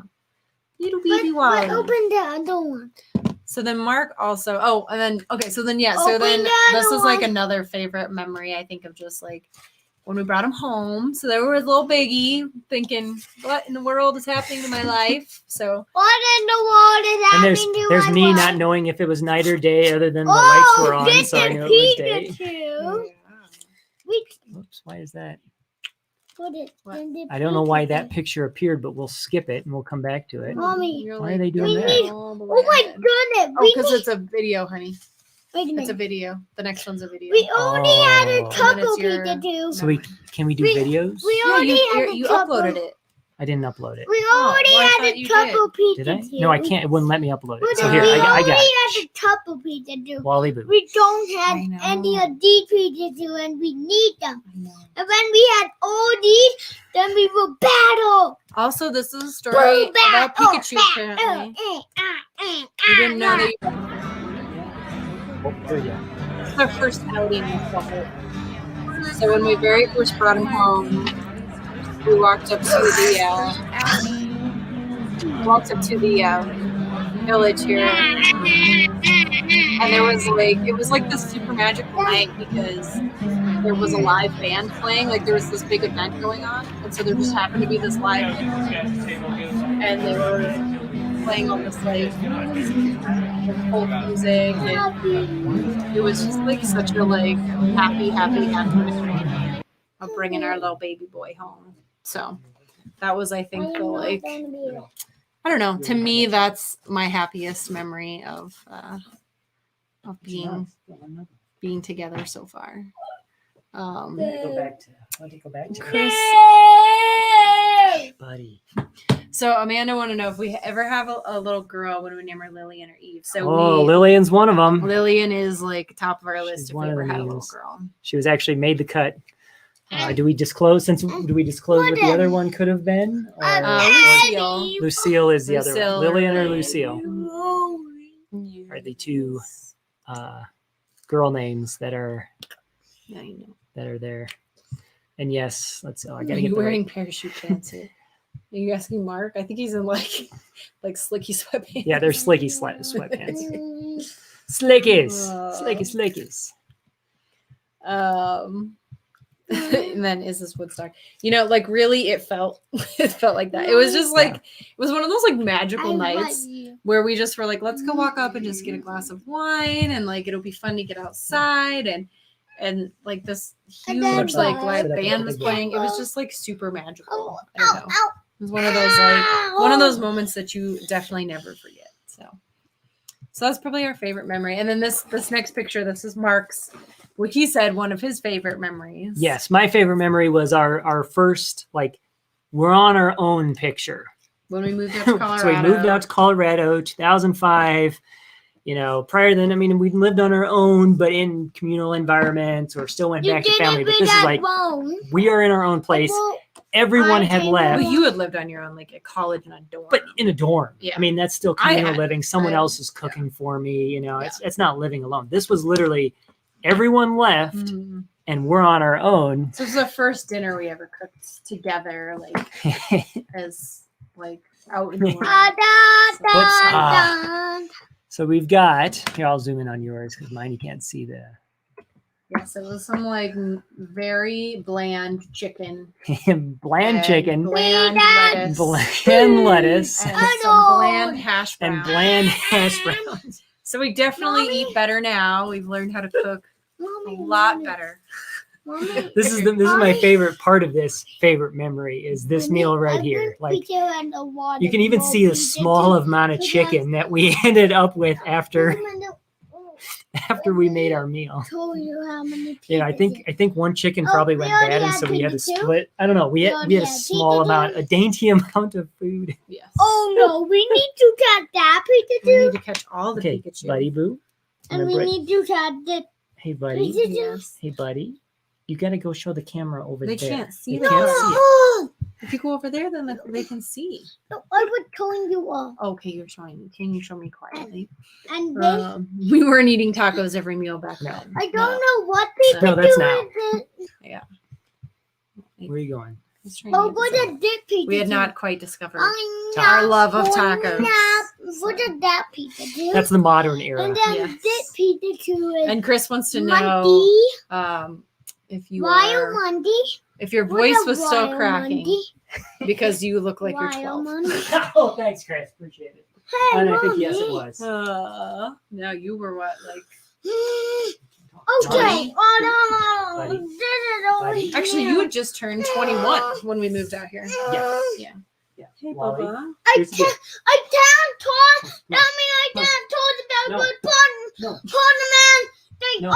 Little But, baby Wally. but open the other one. So then Mark also and then so then Open then the this other is like one. another favorite memory I think of just like when we brought him home. So there was little Biggie thinking, what in the world is happening to my life? So What in the world is And happening to there's my me wife? not knowing if it was night or day, other than the lights were on, this so I is knew it was day. Pikachu. We Whoops, why is that? put it What? in the I don't know why that Pikachu. picture appeared, but we'll skip it and we'll come back to it. Mommy. You're Why are they doing We that? need- all the Oh way my ahead. goodness. Oh, We because need, it's a video, honey. wait a It's a minute. video. The next one's a video. We already had Oh. a And couple it's your- Pikachu. So can we do We- videos? We Yeah, already had a you couple. uploaded it. I didn't upload it. We Oh, already well, I had thought a you couple Pikachu. Did I? No, I can't. It wouldn't let me upload it. So We here, I already got had a couple Pikachu. Wally Boo. We don't have I know. any of these Pikachu and we need them. I know. And when we had all these, then we will battle. Also, this is a story Boom, about battle, Pikachu, battle, apparently. You didn't know that Oh, there you go. it's our first outing with the whole. So when we very first brought him home, we walked up to the village here, and it was like this super magical night because there was a live band playing, like there was this big event going on, and so there just happened to be this live band, and they were playing all this like folk music, and it was just like such a like happy memory of bringing our little baby boy home. So that was, I think, the like. I don't know. To me, that's my happiest memory of being together so far. Go back to Chris. buddy. So Amanda wanted to know if we ever have a little girl, when we name her Lillian or Eve. So Oh, Lillian's one of them. Lillian is like top of our list She's if one we of ever the had a little names. girl. She was actually made the cut. Do we disclose what the other one could have been? Or, Lucille. Lucille is the other Lucille one. Lillian or or Lucille are the two girl names that are Yeah, you know. there. And yes, let's. Oh, I Are gotta you get the wearing right. parachute pants here? Are you asking Mark? I think he's in like slicky sweatpants. Yeah, they're slicky sweatpants. Slickies. And then is this Woodstock? Like really it felt like that. It was just like it was one of those like magical nights where we just were like, let's go walk up and just get a glass of wine and like it'll be fun to get outside and like this huge like live band was playing. It was just like super magical. I don't know. It was one of those moments that you definitely never forget. So that's probably our favorite memory. And then this next picture, this is Mark's, what he said one of his favorite memories. Yes, my favorite memory was our first like we're on our own picture. When we moved out to Colorado. So we moved out to Colorado, 2005. Prior then, I mean, we lived on our own, but in communal environments or still went back to family. But this is like, we are in our own place. Everyone had left. Well, you had lived on your own, like at college in a dorm. But in a dorm. Yeah. I mean, that's still communal living. Someone else is cooking for me. It's not living alone. This was literally everyone left and we're on our own. So this was the first dinner we ever cooked together, like as like out in the world. So we've got, here, I'll zoom in on yours because mine you can't see the. Yes, it was some like very bland chicken. Bland chicken. Bland lettuce. Bland lettuce. And some bland hash browns. And bland hash browns. So we definitely eat better now. We've learned how to cook a lot better. This is my favorite part of this favorite memory is this meal right here. Like you can even see the small amount of chicken that we ended up with after we made our meal. I think one chicken probably went bad, and so we had to split. I don't know. We had a small amount, a dainty amount of food. Yes. Oh no, we need to catch that Pikachu. We need to catch all the Pikachu. Buddy boo. And we need to catch the. Hey buddy. Yes. Hey buddy. You got to go show the camera over there. They can't see. They can't see it. If you go over there, then they can see. No, I was showing you all. Okay, you're showing me. Can you show me quietly? And then we weren't eating tacos every meal back then. I don't know what Pikachu No, that's now. Yeah. Where are you going? Oh, what a dip Pikachu. We had not quite discovered our love of tacos. What is that Pikachu? That's the modern era. And then dip Pikachu is and Chris wants to Monty. know if you Wild Monty. If your voice was still cracking because you look like you're 12. Oh, thanks, Chris. Appreciate it. Hey, and I think yes, it was. No, you were what, like? Okay. Buddy. Buddy. Actually, you had just turned 21 when we moved out here. Yes. Yeah. Hey, Wally. Bubba. I can't talk. That means I can't talk about good pardon. Pardon, man.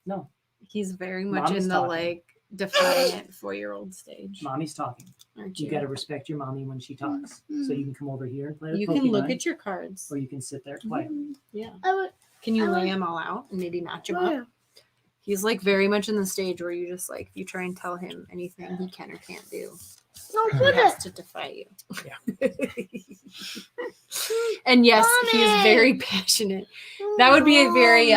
No. He's very much Mom's in the talking. like defiant 4-year-old stage. Mommy's talking. Aren't You got to respect your mommy when she talks. So you can come over here and play with You Pokemon, can look at your cards. or you can sit there quietly. Yeah. I Can you I lay would- him all out and maybe match him would- up? He's like very much in the stage where you just like, if you try and tell him anything he can or can't do, No, he put has it. to defy you. And yes, he is very passionate. That would be a very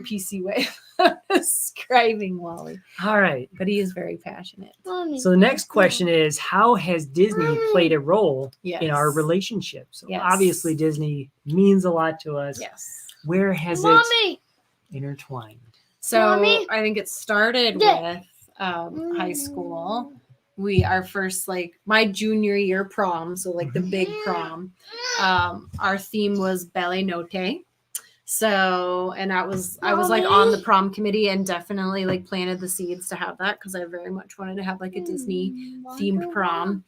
PC way of describing Wally. All right. But he is very passionate. So the next question is, how has Disney played a role Yes. in our relationship? So Yes. obviously Disney means a lot to us. Yes. Where has it Mommy. intertwined? So Mommy? I think it started Yeah. with high school. Our first like my junior year prom, so like the big prom. Our theme was Belle Notte. So, and I was like on the prom committee and definitely like planted the seeds to have that because I very much wanted to have like a Disney themed prom.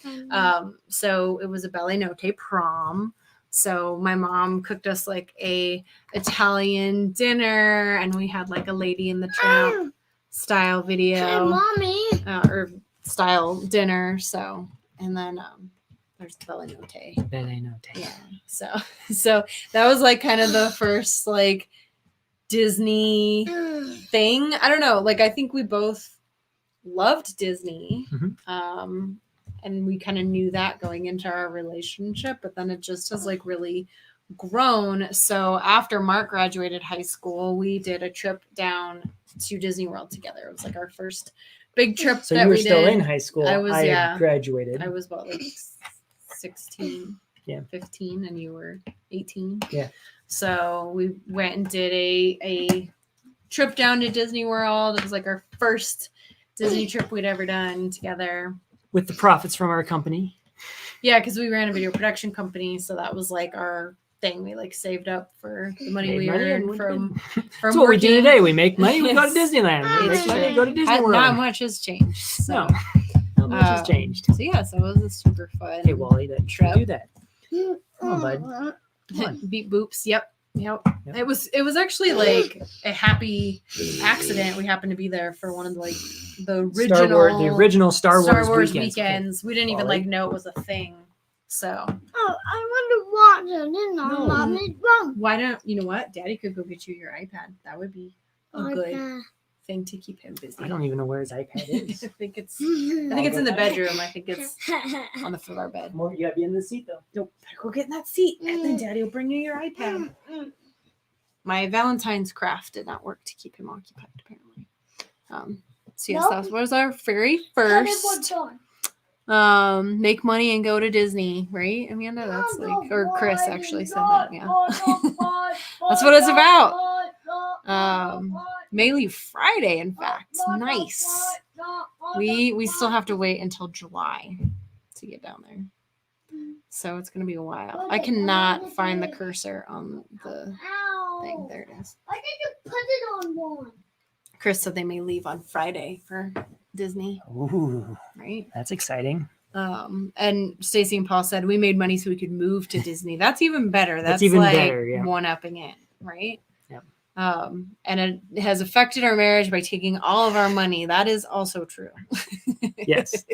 So it was a Belle Notte prom. So my mom cooked us like a Italian dinner, and we had like a Lady in the Tramp style Hey, video Mommy. or style dinner. So, and then there's Belle Notte. Belle Notte. Yeah. So that was like kind of the first like Disney thing. I don't know. Like I think we both loved Disney. And we kind of knew that going into our relationship, but then it just has like really grown. So after Mark graduated high school, we did a trip down to Disney World together. It was like our first big trip So that you were we still did. in high school. I was, had yeah. graduated. I was about like 16, Yeah. 15, and you were 18. Yeah. So we went and did a trip down to Disney World. It was like our first Disney trip we'd ever done together. With the profits from our company. Yeah, because we ran a video production company, so that was like our thing. We like saved up for the money Made we money earned and from That's what we do working. today. We make money, we go to Yes. Disneyland. We It's make money, true. go to Disney World. Not much has changed. So. No. Not much has changed. So yeah, so it was a super fun. Hey, Wally, that trip. do that. Come on, bud. Come on. Beep boops. Yep. It was actually like a happy accident. We happened to be there for one of the, like the original Star Wars weekends. We didn't even Wally. like know it was a thing. So Oh, I want to watch it. And No. Mommy's wrong. why don't you know what? Daddy could go get you your iPad. That would be a good Okay. thing to keep him busy. I don't even know where his iPad is. I think it's in the bedroom. I think it's on the foot of our bed. More, you gotta be in the seat though. Nope. Better go get in that seat, and then Daddy will bring you your iPad. My Valentine's craft did not work to keep him occupied, apparently. So yes, that was our very first make money and go to Disney, right, Amanda? That's like, or Chris actually said that. Yeah, that's what it's about. May leave Friday, in fact. Nice. We still have to wait until July to get down there. So it's gonna be a while. I cannot find the cursor on the thing. There it is. Why did you put it on one? Chris said they may leave on Friday for Disney, Ooh, right? that's exciting. And Stacy and Paul said we made money so we could move to Disney. That's even better. That's even like better, yeah. one-upping it, right? Yep. And it has affected our marriage by taking all of our money. That is also true. Yes.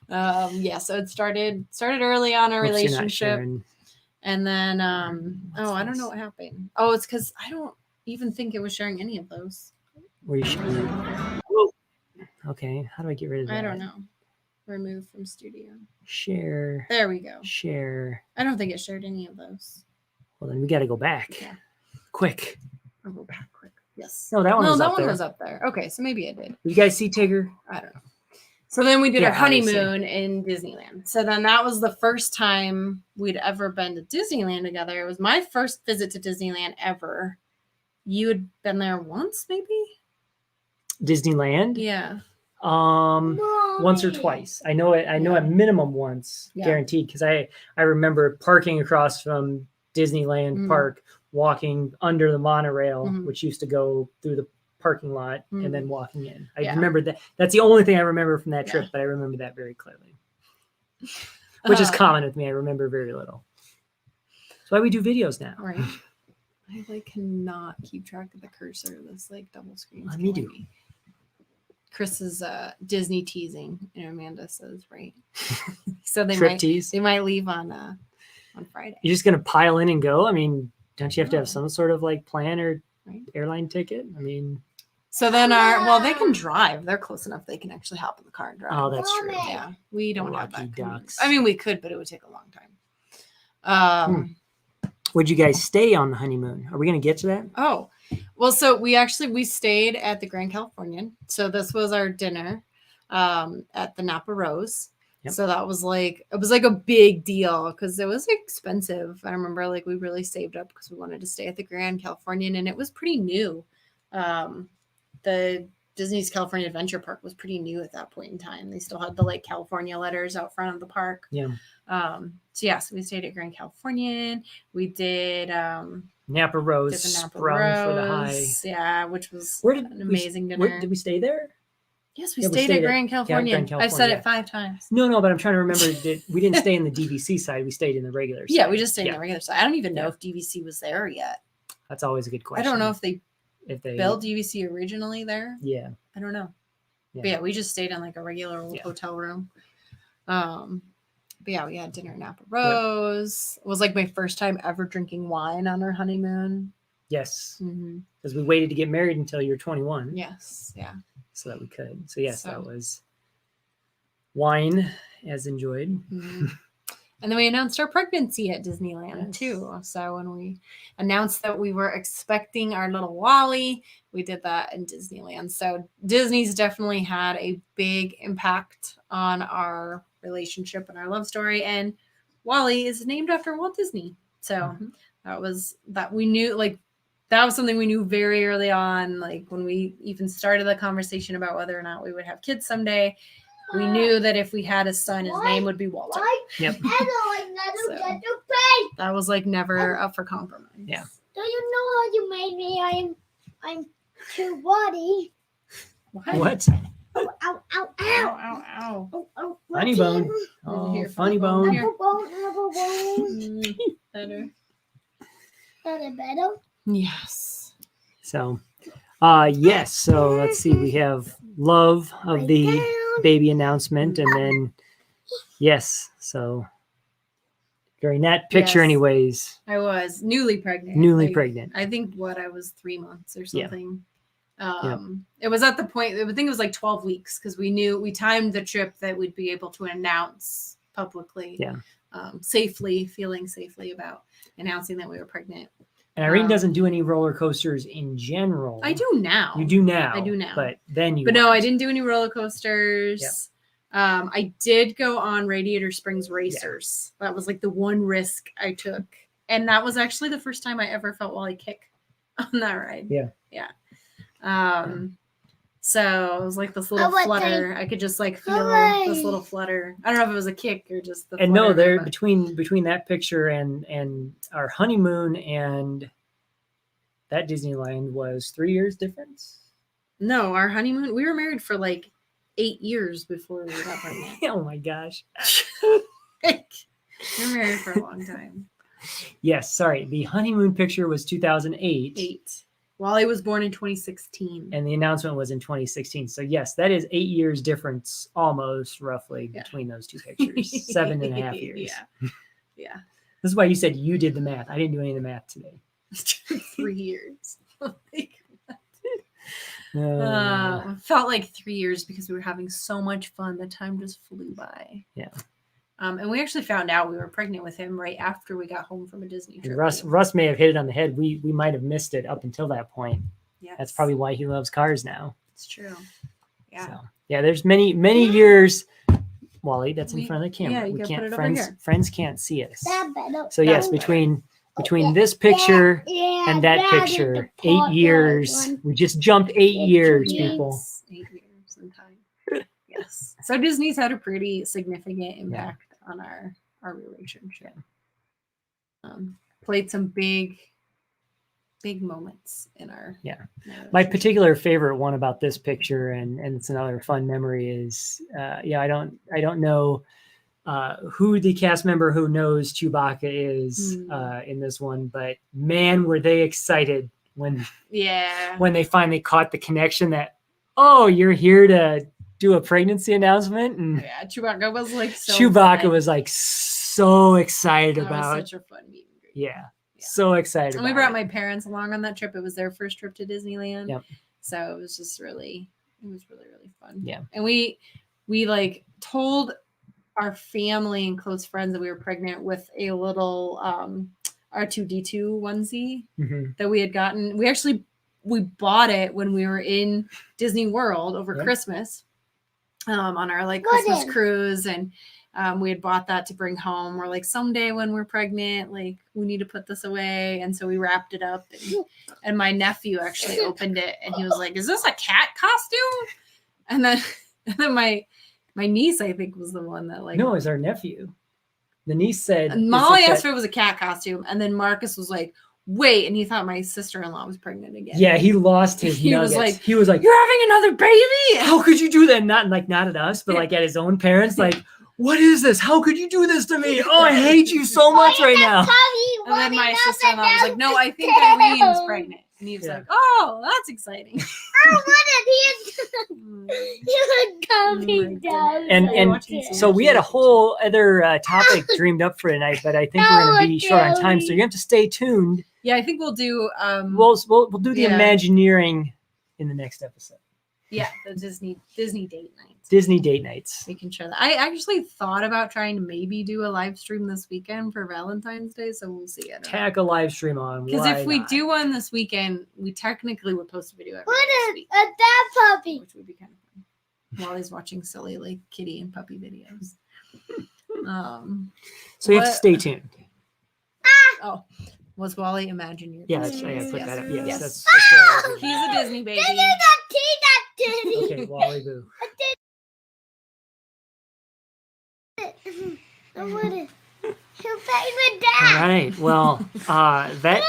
Yeah, so it started early on our Oops, you're not relationship. sharing. And then What's I don't this? know what happened. Oh, it's because I don't even think it was sharing any of those. Were you sharing? Whoa. Okay, how do I get rid of that? I don't know. Remove from studio. Share. There we go. Share. I don't think it shared any of those. Well, then we got to go back. Yeah. Quick. I'll go back quick. Yes. No, that one was that up one there. was up there. Okay, so maybe it did. You guys see Tigger? I don't know. So then we did Yeah, our honeymoon in Disneyland. So then that was the first time we'd ever been to Disneyland together. It was my first visit to Disneyland ever. You had been there once, maybe? Disneyland? Yeah. Once or twice. I know it. I know at minimum once, Yeah. guaranteed. Because I remember parking across from Disneyland Park, walking under the monorail, which used to go through the parking lot, and then walking in. I remember that. That's the only thing I remember from that trip, but I remember that very clearly. Which is common with me. I remember very little. That's why we do videos now. Right. I like cannot keep track of the cursor. This like double screen. Me do. Chris is Disney teasing, and Amanda says, right. So they Trip tease. They might leave on Friday. You're just gonna pile in and go? I mean, don't you have to have some sort of like plan or airline ticket? I mean, so then they can drive. They're close enough. They can actually hop in the car and drive. oh, that's true. Yeah, we don't have Lucky that. ducks. I mean, we could, but it would take a long time. Would you guys stay on the honeymoon? Are we gonna get to that? Oh, well, so we stayed at the Grand Californian. So this was our dinner at the Napa Rose. Yep. So that was like, it was like a big deal because it was expensive. I remember like we really saved up because we wanted to stay at the Grand Californian, and it was pretty new. The Disney's California Adventure Park was pretty new at that point in time. They still had the like California letters out front of the park. Yeah. So we stayed at Grand Californian. We did Napa Rose, did the Napa sprung for the high. Rose. Yeah, which was Where did an amazing dinner. Did we stay there? Yes, we Yeah, we stayed stayed at at Grand Californian. Grand I've said California. it 5 times. No, but I'm trying to remember. We didn't stay in the DVC side. We stayed in the regular side. Yeah, we just stayed in the regular side. I don't even know if DVC was there yet. That's always a good question. I don't know if they they built DVC originally there. Yeah. I don't know. Yeah. But yeah, we just stayed in like a regular old hotel room. But yeah, we had dinner at Napa Rose. It was like my first time ever drinking wine on our honeymoon. Yes. Mm-hmm. Because we waited to get married until you were 21. Yes. Yeah. So that we could. So yes, that was wine as enjoyed. Mm-hmm. And then we announced our pregnancy at Disneyland Yes. too. So when we announced that we were expecting our little Wally, we did that in Disneyland. So Disney's definitely had a big impact on our relationship and our love story. And Wally is named after Walt Disney. So that was that we knew, like, that was something we knew very early on. Like when we even started the conversation about whether or not we would have kids someday, we knew that if we had a son, his name would be Walter. Yep. That was like never up for compromise. Yeah. Do you know how you made me? I'm too body. What? Ow, ow, ow, Ow, ow. ow, ow. Oh, oh, Funny bone. Oh, Here, funny bone. bone. Here. Apple bone, apple bone. Better. Better. Yes. So, yes. So let's see. We have love of the baby announcement, and then yes. So during that picture, Yes. anyways, I was newly pregnant. newly Like, pregnant. I think I was 3 months or Yeah. something. It was at the point, I think it was like 12 weeks because we timed the trip that we'd be able to announce publicly. Yeah. Feeling safely about announcing that we were pregnant. And Irene doesn't do any roller coasters in general. I do now. You do now. I do now. But then you. But no, I weren't. didn't do any roller coasters. I did go on Radiator Springs Racers. That was like the one risk I took. And that was actually the first time I ever felt Wally kick on that ride. Yeah. Yeah. So it was like this little flutter. I could just like feel this little flutter. I don't know if it was a kick or just the And no, flutter, there but- between that picture and our honeymoon and that Disneyland was 3 years difference. No, our honeymoon, we were married for like 8 years before we got pregnant. Oh my gosh. Like, we were married for a long time. Yes, sorry. The honeymoon picture was 2008. 8. Wally was born in 2016. And the announcement was in 2016. So yes, that is 8 years difference almost roughly Yeah. between those two pictures. 7.5 years. Yeah. Yeah. This is why you said you did the math. I didn't do any of the math today. 3 years. Uh, It felt like 3 years because we were having so much fun. The time just flew by. Yeah. And we actually found out we were pregnant with him right after we got home from a Disney trip. Russ may have hit it on the head. We might have missed it up until that point. Yes. That's probably why he loves cars now. It's true. Yeah. So, yeah, there's many years. Wally, that's in We- front of the camera. yeah, you We gotta can't put it over here. friends can't see us. Better. So yes, between this picture Yeah, and that that is picture, the 8 part years. one. We just jumped 8 years, years. people. 8 years in time. Yes. So Disney's had a pretty significant impact on our relationship. Played some big moments in our Yeah. in our My relationship. particular favorite one about this picture, and it's another fun memory, is I don't know who the cast member who knows Chewbacca is in this one, but man, were they excited when they finally caught the connection that, oh, you're here to do a pregnancy announcement, and Yeah, Chewbacca was like so Chewbacca fun. was like so excited That about was such a fun meet and greet. yeah, so excited. And we about brought it. my parents along on that trip. It was their first trip to Disneyland. Yep. So it was just really fun. Yeah. And we like told our family and close friends that we were pregnant with a little R2D2 onesie Mhm. that we had gotten. We bought it when we were in Disney World over Yep. Christmas on our like Got Christmas it. cruise, and we had bought that to bring home. We're like, someday when we're pregnant, like we need to put this away. And so we wrapped it up, and my nephew actually opened it, and he was like, "Is this a cat costume?" And then my niece, I think, was the one that like. No, it's our nephew. The niece said, And Molly asked if it was a cat costume, and then Marcus was like, "Wait!" And he thought my sister-in-law was pregnant again. Yeah, he lost his He was nuggets. like, he was like, "You're having another baby!" how could you do that? Not at us, but like at his own parents. Like, what is this? How could you do this to me? Oh, I hate you so much right now. And then my sister-in-law was like, "No, I think Irene's pregnant." And he was Yeah. like, "Oh, that's exciting." Oh, what did he was coming down? And so we had a whole other topic dreamed up for tonight, but I think we're going to be short on time, so you have to stay tuned. Yeah, I think we'll do. We'll do the Yeah. Imagineering in the next episode. Yeah, the Disney date nights. Disney date nights. We can share that. I actually thought about trying to maybe do a live stream this weekend for Valentine's Day, so we'll see. Tack a live stream on. Because if we not? do one this weekend, we technically would post a video every What day this is week, that puppy? which would be kind of fun. Wally's watching silly like kitty and puppy videos. So you have to what- stay tuned. Oh, was Wally Imagine Your Yeah, Best I gotta Dreams? put Yes. that up. Yes, Yes. that's where I was. He's a Disney baby. This is a tea that titty. Okay, Wally Boo. What is? You're playing with All that. right. Well, that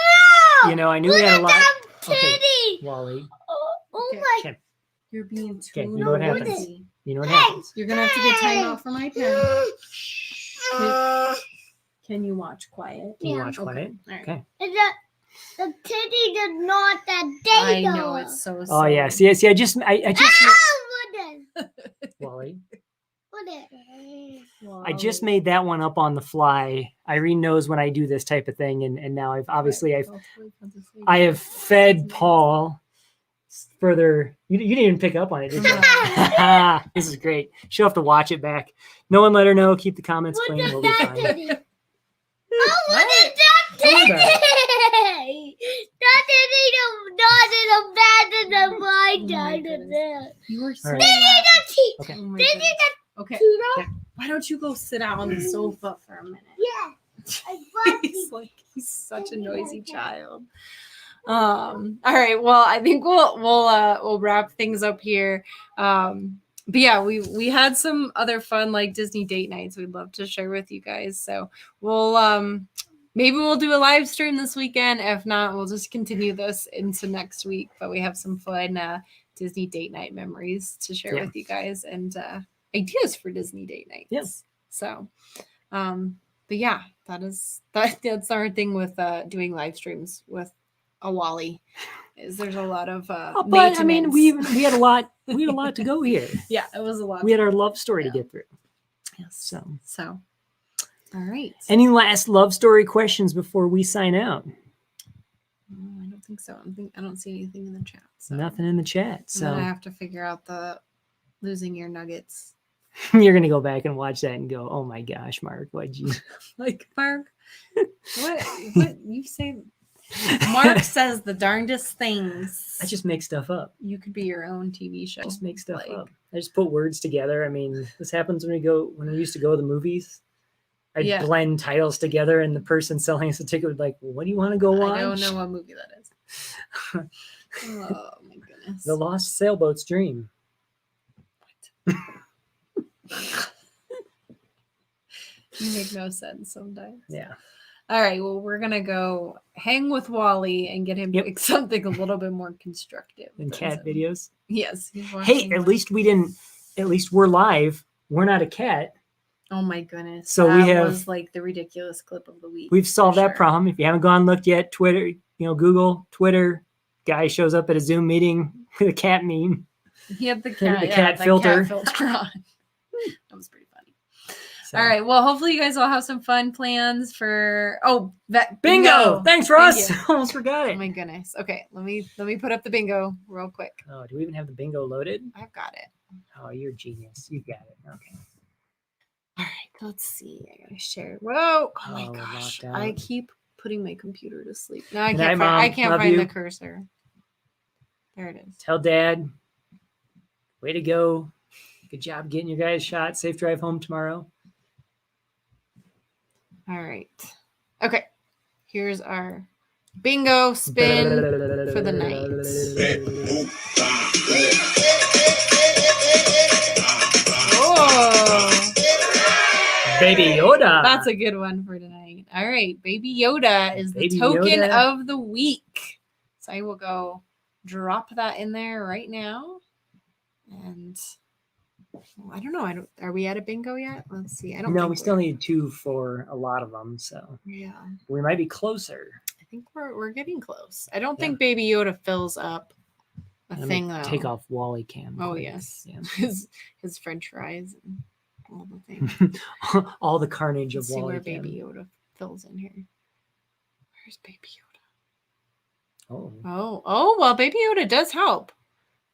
No! you know, I knew we Look had a at lot. that Okay, titty. Wally. Oh Okay. my. Okay, You're being too Okay, you know what happens. noisy. you know what Hey! happens. You're gonna have to get time out for my pen. Can you watch quiet? Can you Yeah. watch quiet? All right. Okay. The titty does not that I data. know it's so. Oh yeah. See, I just What is? Wally. What is? I just made that one up on the fly. Irene knows when I do this type of thing, and now I've I have fed Paul further. You didn't even pick up on it, did you? This is great. She'll have to watch it back. No one let her know. Keep the comments What clean. is We'll be that fine. titty? Oh, what is that Hold titty? That titty is better than my my dad. goodness. You were so. All right. This is a tea. Okay. Oh my This is goodness. a Okay. Tito. Why don't you go sit out on the sofa for a minute? Yeah. I bought He's such a noisy child. All right. Well, I think we'll wrap things up here. But yeah, we had some other fun like Disney date nights we'd love to share with you guys. So we'll maybe we'll do a live stream this weekend. If not, we'll just continue this into next week. But we have some fun Disney date night memories to share with you guys and ideas for Disney date nights. Yes. So but yeah, that's our thing with doing live streams with a Wally. Is there's a lot of But I mean, we had a lot. We had a lot to go here. yeah, it was a lot. We had our love story to get through. Yes. So, All right. any last love story questions before we sign out? I don't think so. I don't see anything in the chat. So Nothing in the chat. And then I So have to figure out the losing your nuggets. you're gonna go back and watch that and go, "Oh my gosh, Mark, why'd you?" Like Mark, what you say? Mark says the darndest things. I just make stuff up. You could be your own TV show. Just make stuff Like, up. I just put words together. I mean, this happens when we used to go to the movies. I'd blend titles together, and the person selling us a ticket would like, well, "What do you want to go watch?" I don't know what movie that is. Oh my goodness. The Lost Sailboat's Dream. You make no sense sometimes. Yeah. All right. Well, we're gonna go hang with Wally and get him to pick something a little bit more constructive. And than cat some- videos. Yes. Hey, at least we're live. We're not a cat. Oh my goodness. So that we have- was like the ridiculous clip of the week. We've solved for that sure. problem. If you haven't gone and looked yet, Twitter, Google, Twitter, guy shows up at a Zoom meeting with a cat meme. He had the cat, The cat filter. on. That was pretty funny. So. All right. Well, hopefully you guys will have some fun plans for Bingo! Thanks, Thank Ross. you. Almost forgot Oh it. my goodness. Okay, let me put up the bingo real quick. Oh, do we even have the bingo loaded? I've got it. Oh, you're a genius. You got it. Okay. All right, let's see. I gotta share. Whoa! Oh my Oh, gosh! locked out. I keep putting my computer to sleep. No, I Good can't. night, I Mom. can't Love find you. the cursor. There it is. Tell Dad, way to go. Good job getting your guys shot. Safe drive home tomorrow. All right. Okay. Here's our bingo spin for the night. Oh, Baby Yoda. that's a good one for tonight. All right. Baby Yoda is the Baby token Yoda. of the week. So I will go drop that in there right now. And I don't know. Are we at a bingo yet? Let's see. I don't No, think we still we're- need 2 for a lot of them, so Yeah. we might be closer. I think we're getting close. I don't Yeah. think Baby Yoda fills up a Let me thing though. take off Wally cam. Oh quick. yes. Yeah. His French fries and all the things. All the carnage of Let's see Wally where cam. Baby Yoda fills in here. Where's Baby Yoda? Oh. Oh, well, Baby Yoda does help.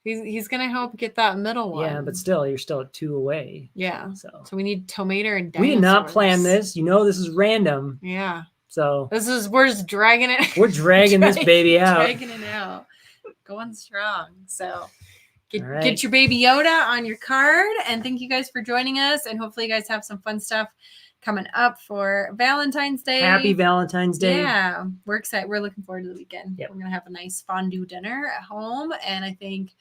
He's gonna help get that middle one. Yeah, but still, you're still at 2 away. Yeah. So So we need tomato and dinosaurs. we did not plan this. You know, this is random. Yeah. So We're just dragging it. we're dragging this baby out. Dragging it out. Going strong. So All right. get your baby Yoda on your card. And thank you guys for joining us. And hopefully you guys have some fun stuff coming up for Valentine's Day. Happy Valentine's Day. Yeah. We're excited. We're looking forward to the weekend. Yep. We're going to have a nice fondue dinner at home. And I think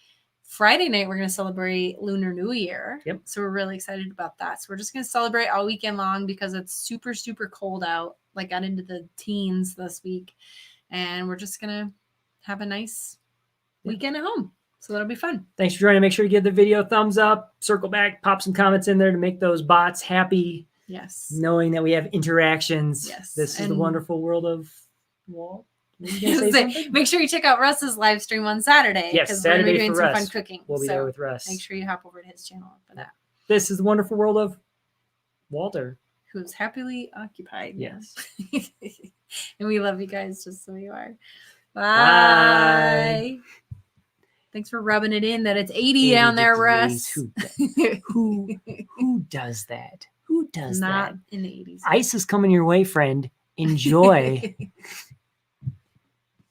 Friday night, we're going to celebrate Lunar New Year. Yep. So we're really excited about that. So we're just going to celebrate all weekend long because it's super, super cold out. Like got into the teens this week. And we're just going to have a nice weekend at home. So that'll be fun. Thanks for joining. Make sure to give the video a thumbs up, circle back, pop some comments in there to make those bots happy. Yes. Knowing that we have interactions. Yes. This is the And- wonderful world of Walt. Were you gonna say something? Make sure you check out Russ's live stream on Saturday. Yes, because we're going to Saturday be doing for some Russ. fun cooking. We'll be So there with Russ. make sure you hop over to his channel for that. This is the wonderful world of Walter. Who's happily occupied. Yes. And we love you guys just so you are. Bye. Bye. Thanks for rubbing it in that it's 80 down there, Russ. Who does that? Who does Not that? in the 80s. Ice is coming your way, friend. Enjoy.